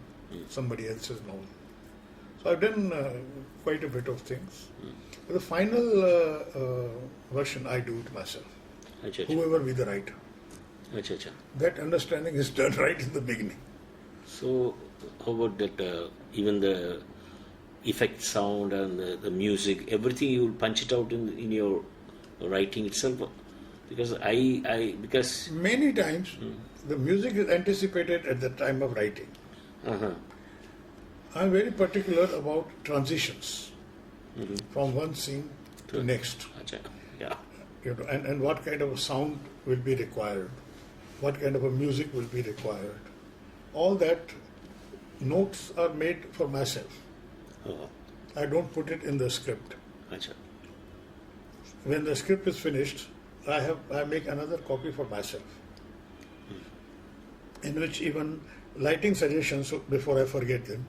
somebody else's novel. So I've done quite a bit of things. But the final version I do it myself, Acha. whoever be the writer. Acha. That understanding is done right in the beginning. So, how about that? Even the effect, sound, and the music, everything you will punch it out in your writing itself. Because because Many times the music is anticipated at the time of writing. I'm very particular about transitions from one scene to next. Acha. Yeah. And what kind of a sound will be required, what kind of a music will be required. All that notes are made for myself. Oh. I don't put it in the script. Acha. When the script is finished, I make another copy for myself, in which even lighting suggestions, before I forget them,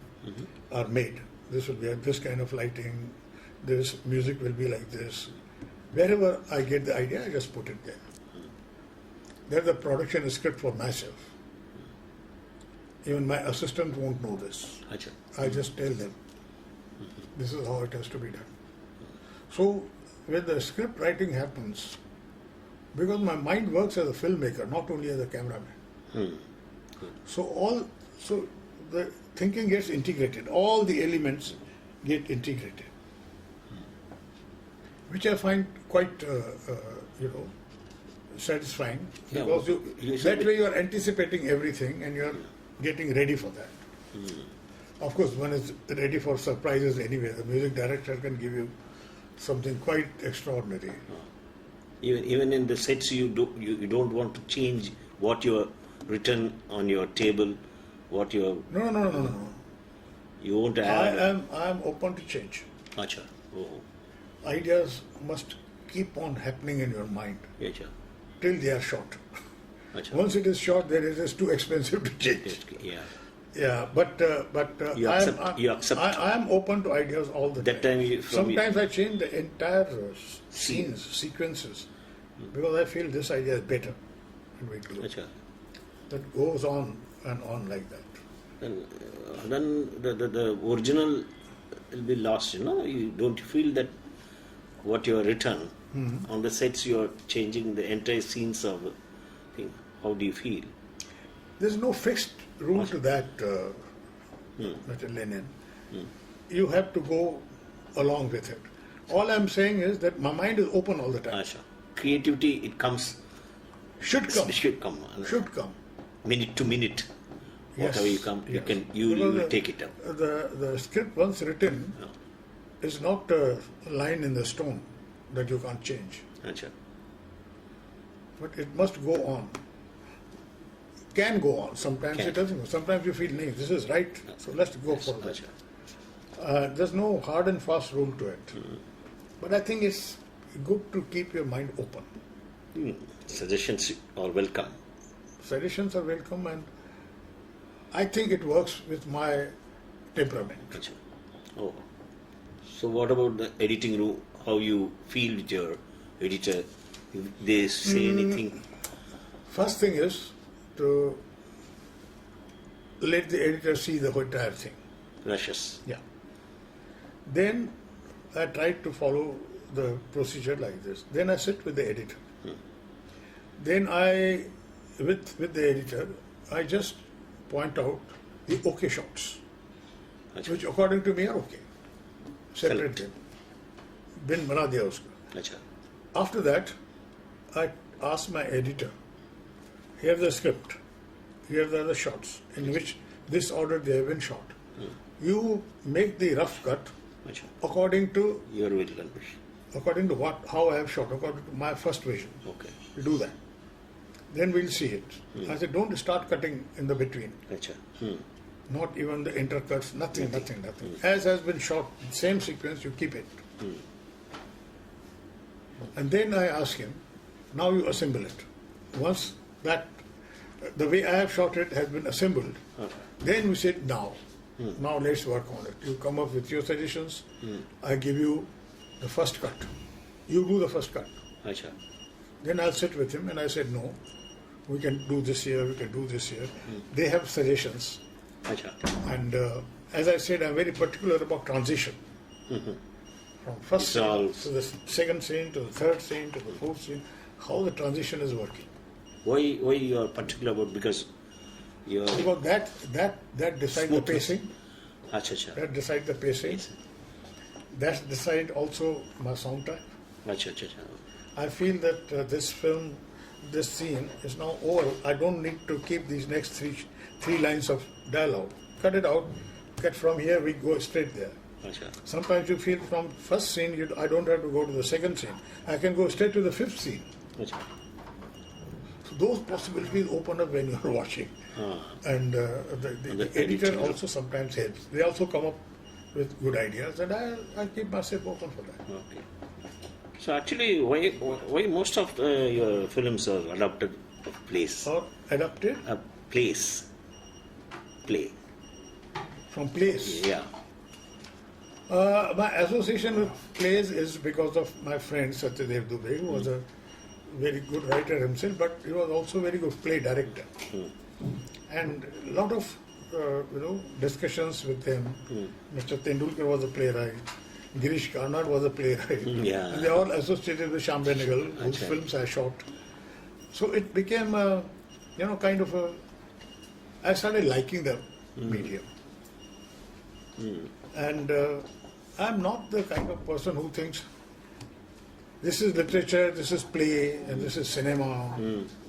are made. This will be this kind of lighting, this music will be like this. Wherever I get the idea, I just put it there. There's a production script for massive. Even my assistant won't know this. Acha. I just tell them, this is how it has to be done. So when the script writing happens, because my mind works as a filmmaker, not only as a cameraman. So the thinking gets integrated. All the elements get integrated, which I find quite, satisfying. Yeah, Because you that way you are anticipating everything and you are getting ready for that. Of course, one is ready for surprises anyway. The music director can give you something quite extraordinary. Even in the sets, you don't want to change what you have written on your table, what you have. No. You won't add. I am open to change. Acha. Oh. Ideas must keep on happening in your mind Acha. till they are shot. Acha. Once it is shot, then it is too expensive to change. Yeah. Yeah, but You accept. I am open to ideas all the That time. time Sometimes I change the entire scenes, sequences, because I feel this idea is better. And we do. Acha. That goes on and on like that. Then the original will be lost. You don't feel that what you have written on the sets, you are changing the entire scenes of the thing. How do you feel? There's no fixed rule to that, Mr. Lenin. You have to go along with it. All I'm saying is that my mind is open all the time. Asha. Creativity, it comes. Should come. Should come. Should come. Minute to minute. Yes, Whatever you come, yes. you Because will take it up. The script once written No. is not a line in the stone that you can't change. Acha. But it must go on. Can go on. Sometimes Can. it doesn't. Sometimes you feel, nee, this is right, so let's go Yes, for that. Acha. There's no hard and fast rule to it. But I think it's good to keep your mind open. Suggestions are welcome. Suggestions are welcome, and I think it works with my temperament. Acha. Oh. So what about the editing room? How you feel with your editor? If they say anything? First thing is to let the editor see the entire thing. Rushes. Yeah. Then I try to follow the procedure like this. Then I sit with the editor. Then with the editor, I just point out the okay shots, Acha. which according to me are okay. Separate them. Bin bana diya usko. Acha. After that, I ask my editor, here's the script, here are the shots in which this order they have been shot. You make the rough cut Acha. according to Your will and wish. how I have shot, according to my first vision. Okay. You do that. Then we'll see it. I said, don't start cutting in the between. Acha. Not even the intercuts, nothing. As has been shot, same sequence, you keep it. And then I ask him, now you assemble it. Once that, the way I have shot it has been assembled, then we said, now let's work on it. You come up with your suggestions, I give you the first cut. You do the first cut. Acha. Then I'll sit with him and I said, no, we can do this here, we can do this here. They have suggestions. Acha. And as I said, I'm very particular about transition. From first scene to the second scene, to the third scene, to the fourth scene, how the transition is working. Why you are particular about? Because you are. Because that decides the Smoothness. pacing. Acha. That decides the pacing. Yes. That decides also my soundtrack. Acha. I feel that this film, this scene is now over. I don't need to keep these next three lines of dialogue. Cut it out. Cut from here, we go straight there. Acha. Sometimes you feel from first scene, I don't have to go to the second scene. I can go straight to the fifth scene. Acha. So those possibilities open up when you are watching. And the editor also sometimes helps. They also come up with good ideas, and I keep myself open for that. Okay. So actually, why most of your films are adapted of plays? Or adapted Plays. Play. from plays. Yeah. My association with plays is because of my friend Satyadev Dubey, who was a very good writer himself, but he was also very good play director. And a lot of discussions with him. Mr. Tendulkar was a playwright. Girish Karnad was a playwright. Yeah. And they all associated with Shyam Benegal, whose films I shot. So it became a, kind of a. I started liking the medium. And I'm not the kind of person who thinks this is literature, this is play, and this is cinema.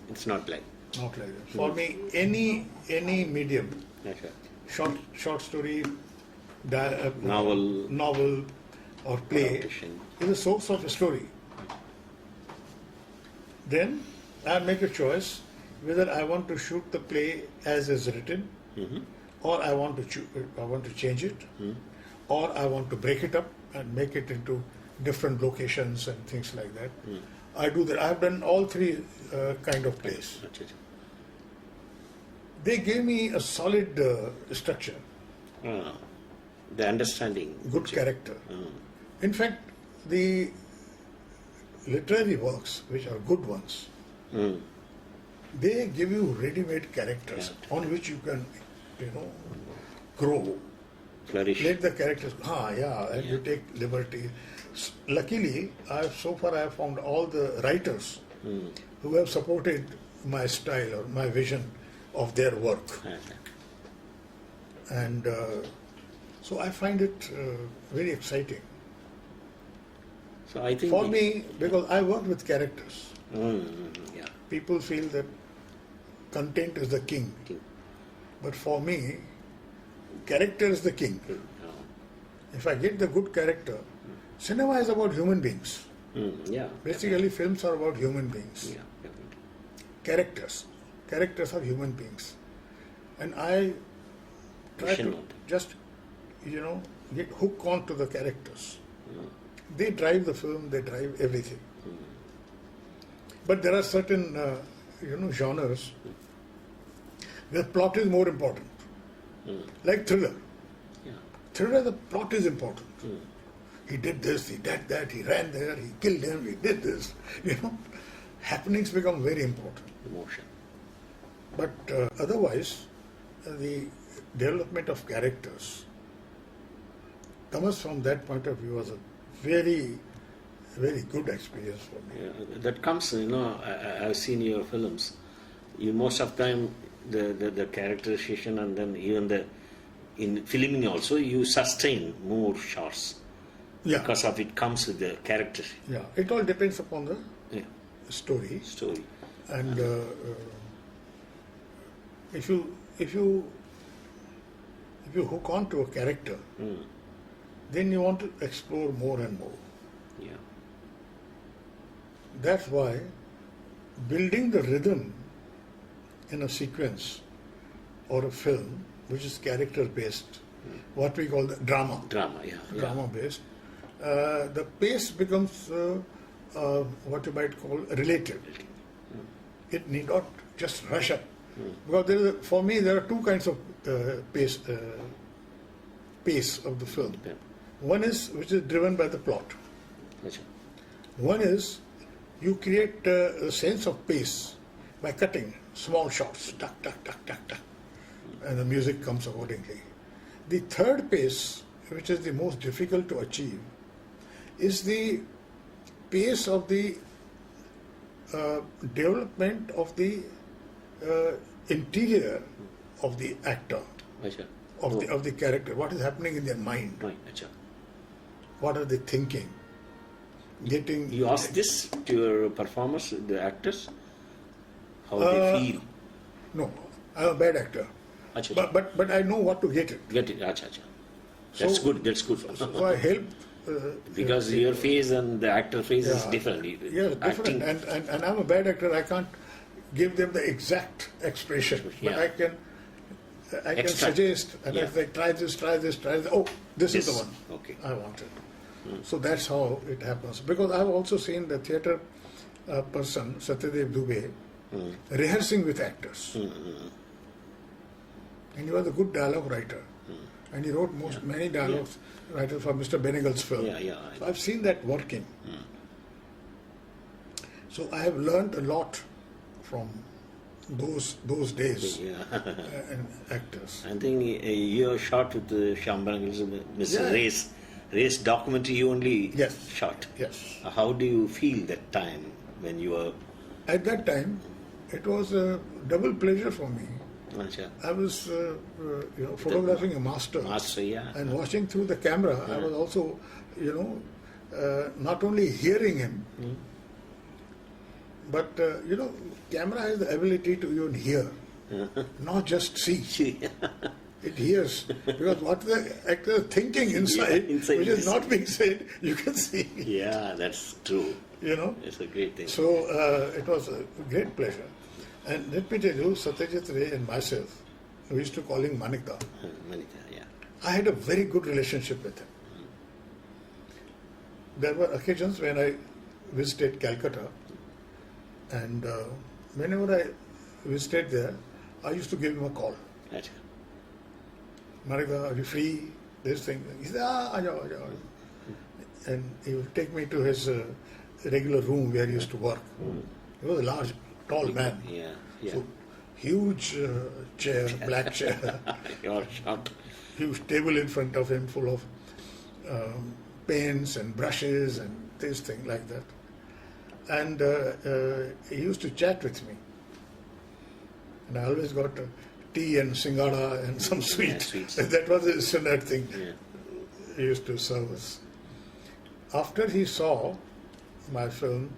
It's not like. Not like that. For me, any medium, Okay. short story, Novel. or play, Adaptation. is a source of a story. Then I make a choice whether I want to shoot the play as is written, or I want to change it, or I want to break it up and make it into different locations and things like that. I do that. I've done all three kind of plays. Okay. They gave me a solid structure, The understanding. good character. In fact, the literary works, which are good ones, they give you ready-made characters on which you can, grow. Flourish. Let the characters, and you take liberty. Luckily, I have found all the writers who have supported my style or my vision of their work. Okay. And so I find it very exciting. So I think For me, because I work with characters, yeah. people feel that content is the king. But for me, character is the king. If I get the good character, cinema is about human beings. Yeah. Basically, films are about human beings. Yeah. Definitely. Characters are human beings. And I try to just, get hooked on to the characters. They drive the film, they drive everything. But there are certain, genres where plot is more important. Like thriller. Yeah. Thriller, the plot is important. He did this, he did that, he ran there, he killed him, he did this. Happenings become very important. Emotion. But otherwise, the development of characters comes from that point of view as a very, very good experience for me. Yeah, that comes, I've seen your films. You most of the time the characterization, and then even in filming also you sustain more shots because of it comes with the character. Yeah, it all depends upon the story. And if you hook on to a character, then you want to explore more and more. Yeah. That's why building the rhythm in a sequence or a film, which is character based, what we call the drama. Drama based. The pace becomes what you might call relative. It need not just rush up. Because for me, there are two kinds of pace of the film. Yeah. One is which is driven by the plot. Gotcha. One is you create a sense of pace by cutting small shots, tuck, tuck, tuck, tuck, tuck, and the music comes accordingly. The third pace, which is the most difficult to achieve, is the pace of the development of the interior of the actor, Gotcha. of the character. What is happening in their mind? Right. Gotcha. What are they thinking? You ask this to your performers, the actors, how they feel. No, I'm a bad actor. Achha. But I know what to get it. Get it. Achha. That's good. That's good. So I help. Because your face and the actor face is different. Yeah, different. And I'm a bad actor. I can't give them the exact expression, but I can suggest, and if they try this. Oh, this is the one. Okay. I want it. So that's how it happens. Because I've also seen the theatre person, Satyadev Dubey, rehearsing with actors. And he was a good dialogue writer. And he wrote many dialogues writers for Mr. Benegal's film. Yeah. So I've seen that working. So So I have learned a lot from those days Yeah. and actors. I think you shot with the Shambanagil's Mr. Yeah. Race documentary you only Yes. shot. Yes. How do you feel that time when you were... At that time, it was a double pleasure for me. Acha. I was, photographing a master, Master, yeah. and watching through the camera. I was also, not only hearing him, but camera has the ability to even hear, not just see. It hears, because what the actor is thinking inside, inside which is is- not being said, you can see. Yeah, that's true. It's a great thing. So it was a great pleasure. And let me tell you, Satyajit Ray and myself, we used to call him Manikda. Manika, yeah. I had a very good relationship with him. There were occasions when I visited Calcutta, and whenever I visited there, I used to give him a call. Acha. Manikda, are you free? This thing. He said, aajao, aajao. And he would take me to his regular room where he used to work. He was a large, tall man. Yeah, yeah. So, huge chair, black chair, You're shot. huge table in front of him full of paints and brushes and this thing like that. And he used to chat with me. And I always got tea and singara and some sweet. sweets. That was a standard thing Yeah. he used to serve us. After he saw my film,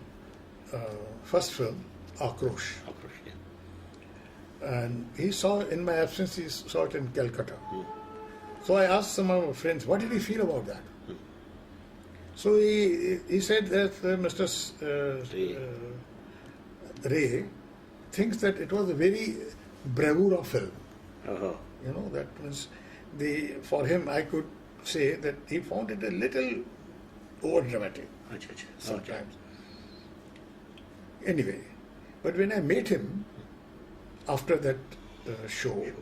first film, Akrosh, Akrosh, yeah. and he saw in my absence, he saw it in Calcutta. So I asked some of my friends, what did he feel about that? So he said that Mr. Ray thinks that it was a very bravura film. Oh, That was for him, I could say that he found it a little over dramatic acha, acha. sometimes. Anyway, but when I met him after that show,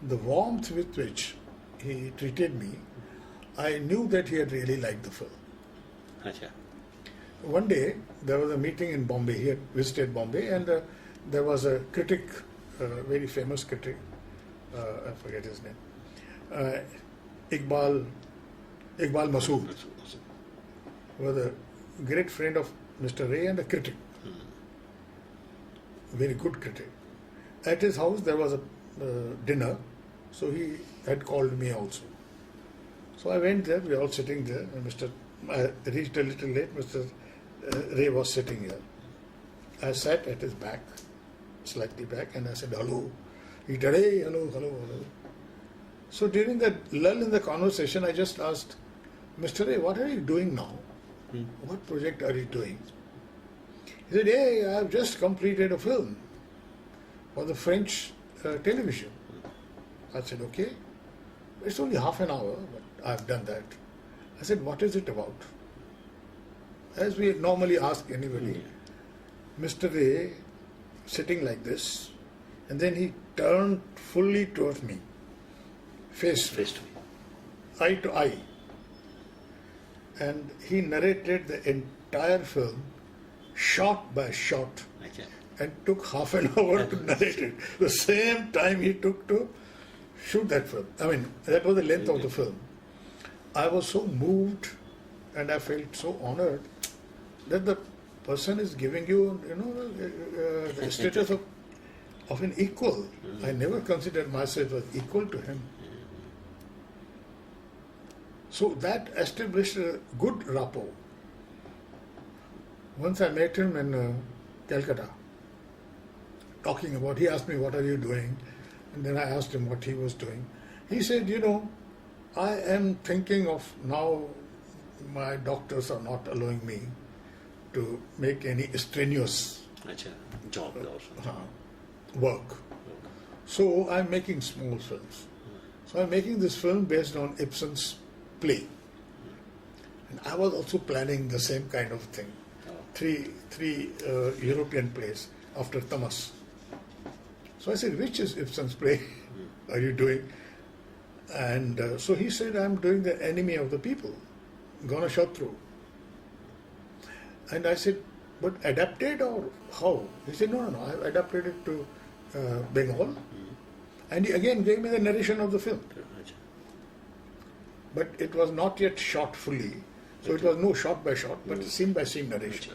the warmth with which he treated me, I knew that he had really liked the film. Acha. One day, there was a meeting in Bombay. He had visited Bombay, and there was a critic, very famous critic, I forget his name, Iqbal Masood, was a great friend of Mr. Ray and a critic, a very good critic. At his house, there was a dinner, so he had called me also. So I went there, we were all sitting there, and I reached a little late, Mr. Ray was sitting here. I sat at his back, slightly back, and I said, hello. He said, hey, hello, hello, hello. So during that lull in the conversation, I just asked, Mr. Ray, what are you doing now? What project are you doing? He said, hey, I have just completed a film for the French television. I said, okay. It's only half an hour, but I've done that. I said, what is it about? As we normally ask anybody, Mr. Ray sitting like this, and then he turned fully towards me, face Face to me. eye to eye, and he narrated the entire film, shot by shot, Acha. and took half an hour to narrate it. The same time he took to shoot that film. I mean, that was the length of the film. I was so moved and I felt so honored that the person is giving you, the status of an equal. I never considered myself as equal to him. So that established a good rapport. Once I met him in Calcutta, he asked me, what are you doing? And then I asked him what he was doing. He said, I am thinking of now, my doctors are not allowing me to make any strenuous Acha. Job also. work. So I'm making small films. So I'm making this film based on Ibsen's play. And I was also planning the same kind of thing. Three European plays after Thomas. So I said, which is Ibsen's play are you doing? And so he said, I'm doing The Enemy of the People, Gana Shatru. And I said, but adapted or how? He said, no, I adapted it to Bengal. And he again gave me the narration of the film. But it was not yet shot fully. So it was no shot by shot, but scene by scene narration.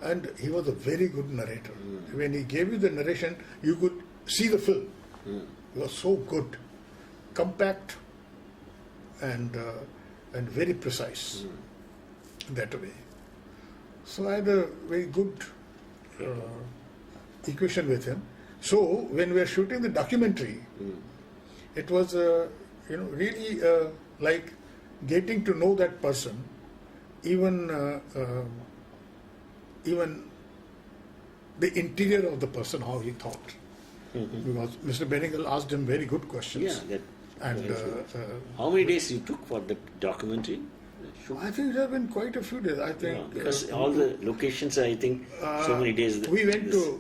And he was a very good narrator. When he gave you the narration, you could see the film. It was so good, compact, and very precise that way. So I had a very good equation with him. So when we were shooting the documentary, it was really like getting to know that person, even the interior of the person, how he thought. Because Mr. Benningal asked him very good questions. Yeah. And how many days you took for the documentary? I think there have been quite a few days. I think because all the locations, I think, so many days. We went to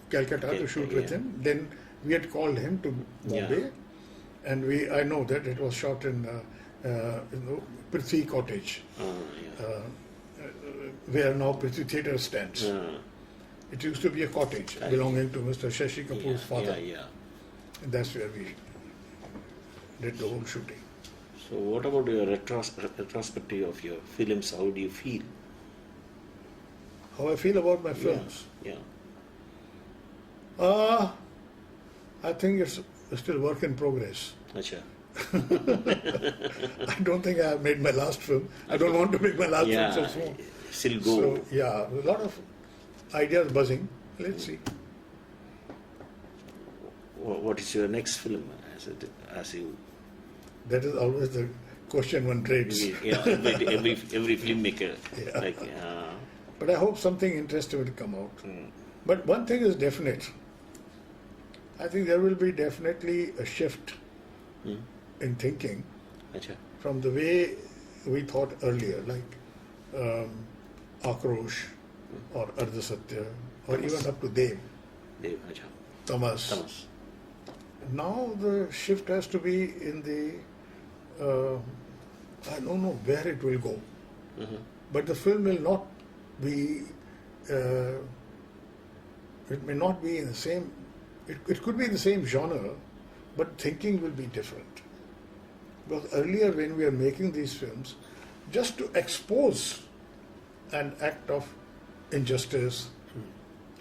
Calcutta to shoot with him. Then we had called him to Bombay, and I know that it was shot in Prithvi Cottage, where now Prithvi Theatre stands. It used to be a cottage belonging to Mr. Shashi Kapoor's father. And that's where we did the whole shooting. So what about your retrospective of your films? How do you feel? How I feel about my films? I think it's still work in progress. Achha. I don't think I have made my last film. I don't want to make my last film so soon. Still go. So, a lot of ideas buzzing. Let's see. What is your next film? As you. That is always the question one dreads. Every filmmaker. But I hope something interesting will come out. But one thing is definite. I think there will be definitely a shift in thinking from the way we thought earlier, like Akrosh or Ardha Satya, or even up to Dev, Tamas. Now the shift has to be in the, I don't know where it will go, but the film will not be, it may not be in the same, it could be in the same genre, but thinking will be different. Because earlier when we were making these films, just to expose an act of injustice,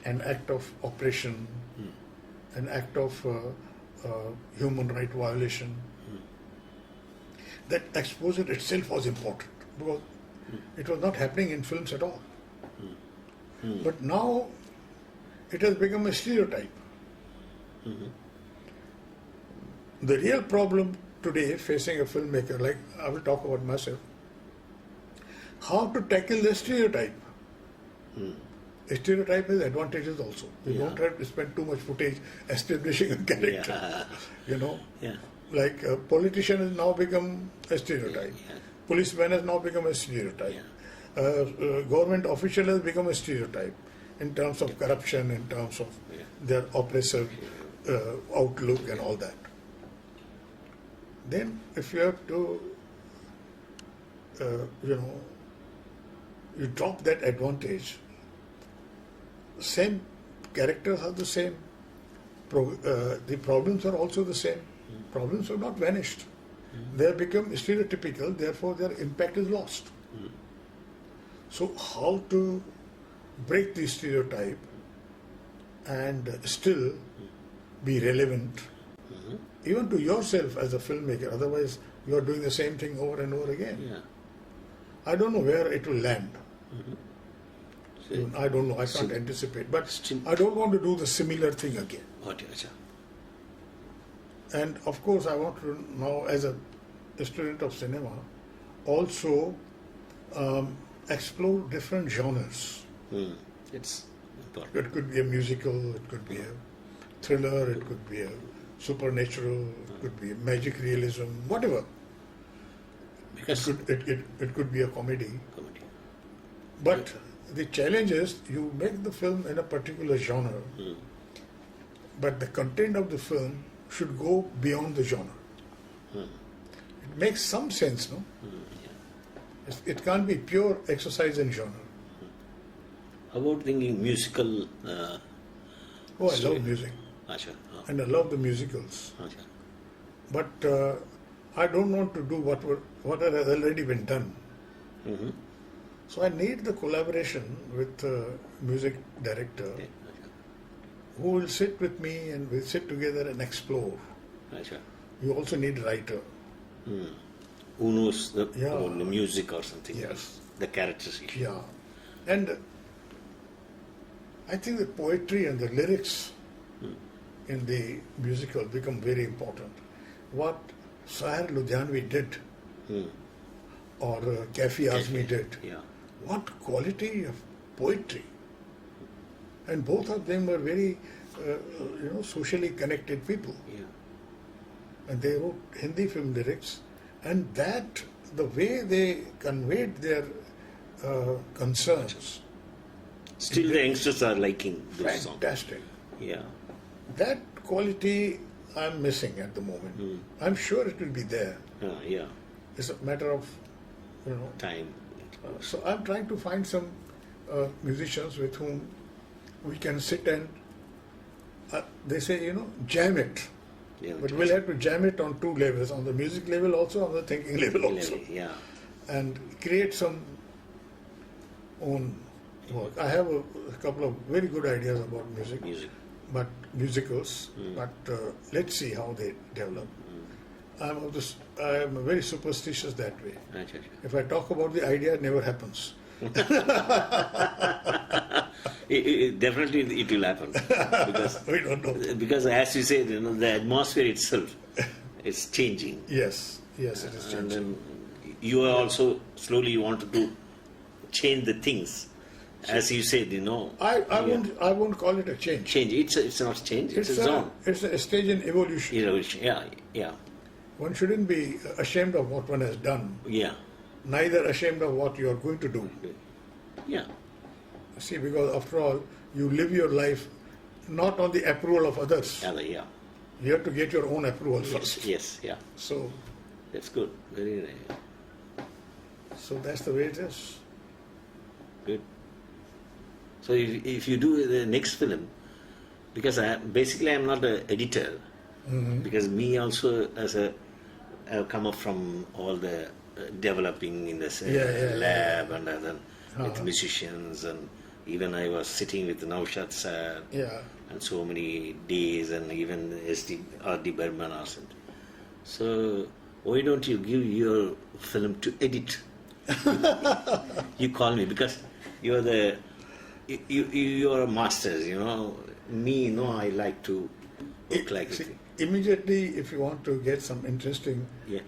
an act of oppression, an act of human right violation, that exposure itself was important because it was not happening in films at all. But now it has become a stereotype. The real problem today facing a filmmaker, like I will talk about myself, how to tackle the stereotype. A stereotype has advantages also. You don't have to spend too much footage establishing a character. Like a politician has now become a stereotype. Policeman has now become a stereotype. Government official has become a stereotype in terms of corruption, in terms of their oppressive outlook and all that. Then if you have to, you drop that advantage, same characters are the same, the problems are also the same. Problems have not vanished. They have become stereotypical, therefore their impact is lost. So how to break the stereotype and still be relevant, even to yourself as a filmmaker, otherwise you are doing the same thing over and over again. I don't know where it will land. I don't know, I can't anticipate, but I don't want to do the similar thing again. And of course I want to now, as a student of cinema, also explore different genres. It's important. It could be a musical, it could be a thriller, it could be a supernatural, it could be a magic realism, whatever. Because it could be a comedy. But the challenge is you make the film in a particular genre, but the content of the film should go beyond the genre. It makes some sense, no? It can't be pure exercise in genre. How about thinking musical? Oh, I story? love music. Acha, And I love the musicals. acha. But I don't want to do what has already been done. Mm-hmm. So I need the collaboration with the music director Yeah, who will sit with me and we'll sit together and explore. acha. You also need a writer. Who knows Yeah. about the music or something? Yes. The characters. Yeah. And I think the poetry and the lyrics in the musical become very important. What Sahir Ludhianvi did or Kafi Azmi did, Yeah. what quality of poetry. And both of them were very, socially connected people. Yeah. And they wrote Hindi film lyrics, and that the way they conveyed their concerns, Still, the youngsters are liking those songs. fantastic. Yeah. That quality I'm missing at the moment. I'm sure it will be there. Yeah. It's a matter of, Time. So I'm trying to find some musicians with whom we can sit and they say, jam it. Yeah, But we'll have to jam it on two levels, on the music level also, on the thinking level also. Yeah. And create some own work. I have a couple of very good ideas about music, but musicals. But let's see how they develop. I'm very superstitious that way. Acha. If I talk about the idea, it never happens. Definitely it will happen because We don't know. because as you said, the atmosphere itself is changing, Yes, it is and changing. then you are also slowly wanted to change the things, as you said, I won't call it a change. change. It's not change. It's a zone. It's a stage in evolution. Evolution. Yeah. One shouldn't be ashamed of what one has done, Yeah. neither ashamed of what you are going to do. Yeah. See, because after all, you live your life not on the approval of others. Yeah. You have to get your own approval first. Yes. Yeah. So, That's good. Very nice. so that's the way it is. Good. So if you do the next film, because I'm not an editor, because me also I've come up from all the developing in this lab and then with musicians, and even I was sitting with Naushad sir and so many days, and even R.D. Berman or something. So why don't you give your film to edit? You call me because you are you are a master, Me, I like to work like See, it. immediately, if you want to get some interesting Yeah.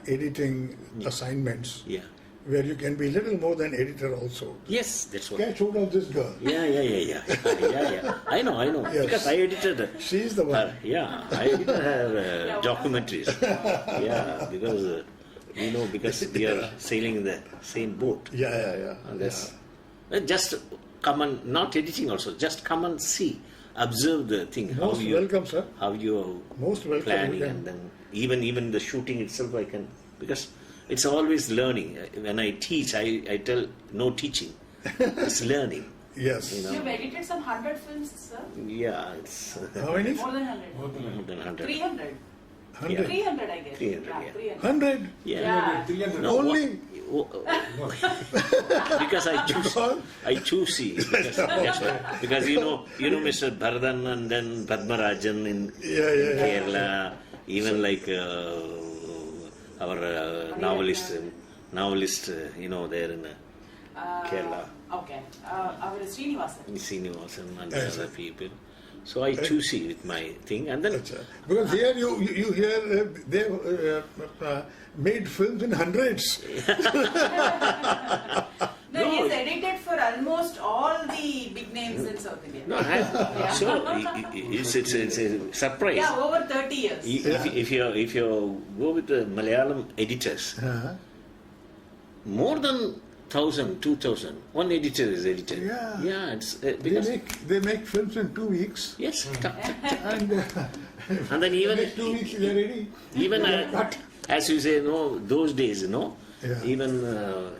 editing assignments, Yeah. where you can be little more than editor also. Yes, that's what. Catch hold of this girl. Yeah. I know. Yes. Because I edited She's the one. her. Yeah, I edited her documentaries. Yeah, because because we are sailing in the same boat. Yeah. And that's just come and not editing also. Just come and see, observe the thing. Most welcome, sir. How you are Most welcome. planning, You can- and then even the shooting itself, I can, because it's always learning. When I teach, I tell no teaching. It's learning. Yes. You've edited some 100 films, sir? Yeah, it's How many? More than 100. more than 100. 300. 100. 300, I guess. 300, Yeah, yeah. 300. 100? Yeah. No, Only? because I choose see. That's why. Because you know Mr. Bharadan and then Padmarajan in Kerala, even like our novelist, there in Kerala, Okay. Our Srinivasan. Srinivasan and other people. So I choose it with my thing, and then Because here you hear they've made films in hundreds. No, he's edited for almost all the big names in South India. no, so it's a surprise. Yeah, over 30 years. If you go with the Malayalam editors, more than 1,000, 2,000, one editor is edited. Yeah. It's They make films in 2 weeks. yes, And and then even next 2 weeks they're ready. even as you say, those days, Yeah. even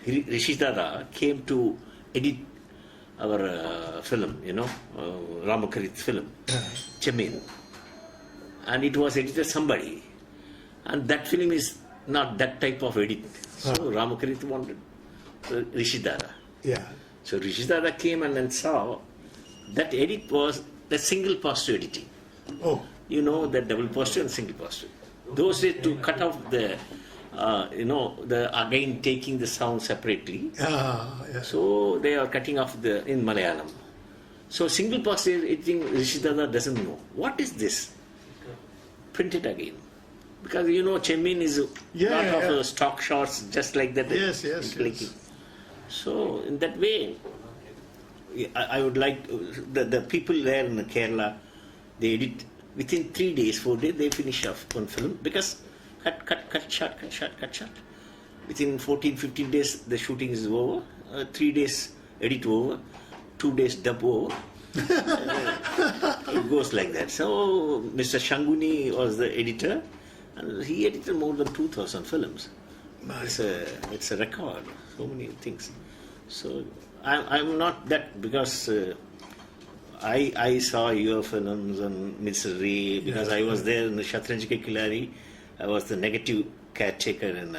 Rishi Dada came to edit our film, Ramakarit film, Chemin. And it was edited somebody. And that film is not that type of edit. So Ramakarit wanted Rishidara. Yeah. So Rishidara came and then saw that edit was the single positive editing. Oh. The double positive and single positive. Those days to cut off the, again taking the sound separately. Yeah. So they are cutting off in Malayalam. So single positive editing, Rishidara doesn't know. What is this? Print it again. Because Chemin is lot of stock shots just like that. Yes. So in that way, I would like the people there in Kerala, they edit within 3 days, 4 days, they finish off one film because cut shot. Within 14, 15 days, the shooting is over. 3 days edit over. 2 days dub over. It goes like that. So Mr. Shanguni was the editor, and he edited more than 2,000 films. Nice. It's a record. So many things. So I'm not that because I saw your films on Misery because I was there in the Shatranj Ke Khiladi. I was the negative caretaker in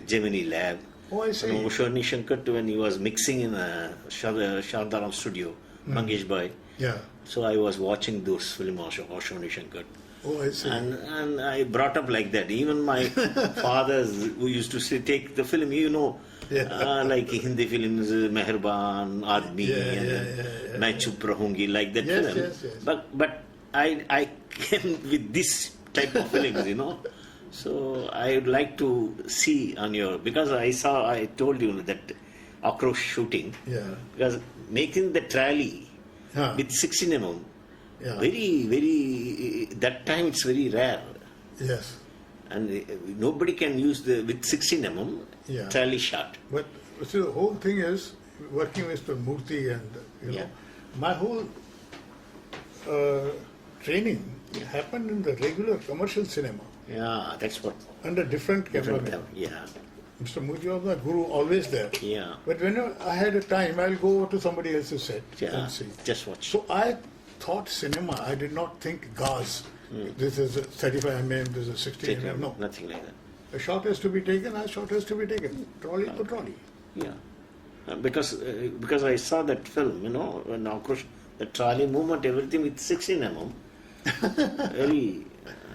Gemini Lab. Oh, I see. Shoni Shankar when he was mixing in a Shardaram studio, Mangesh Bhai. Yeah. So I was watching those films of Shoni Shankar. Oh, I see. And I brought up like that. Even my fathers who used to say, take the film, like Hindi films, Meherban, Aadmi, and Main Chup Rahungi, like that film. Yes. But I came with this type of films, So I would like to see on because I told you that Akrosh shooting. Yeah. Because making the trolley with 16 mm, very, very, that time it's very rare. Yes. And nobody can use with 16 mm trolley shot. But see, the whole thing is working with the Murthy and, my whole training happened in the regular commercial cinema. Yeah, that's what. Under different cameramen. Yeah. Mr. Murthy was my guru, always there. Yeah. But whenever I had a time, I'll go over to somebody else's set and see. Just watch. So I thought cinema. I did not think gauze. This is a 35 mm, this is a 60 mm. No. Nothing like that. A shot has to be taken, a shot has to be taken. Trolley to trolley. Yeah. Because I saw that film, when Akrosh, the trolley movement, everything with 16 mm.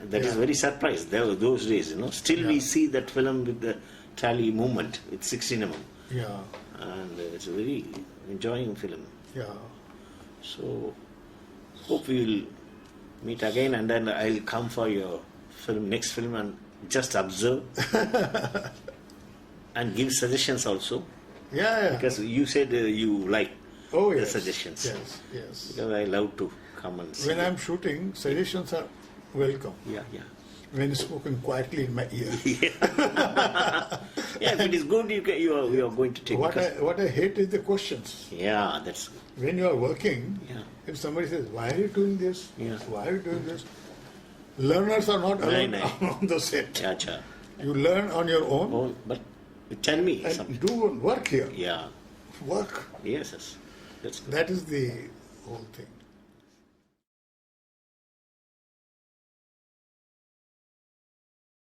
That is very surprised. Those days, Still we see that film with the trolley movement with 16 mm. Yeah. And it's a very enjoying film. Yeah. So, hope we will meet again, and then I'll come for your next film, and just observe and give suggestions also. Yeah. Because you said you like the suggestions. Yes. Because I love to come and see. When I'm shooting, suggestions are welcome. Yeah. When spoken quietly in my ear. If it is good, you are going to take it. What I hate is the questions. Yeah, that's. When you are working, if somebody says, "Why are you doing this? Yeah. Why are you doing this?" Learners are not allowed on the set. Yeah. You learn on your own. But tell me and something. Do work here. Yeah. Work. Yes. That's good. That is the whole thing.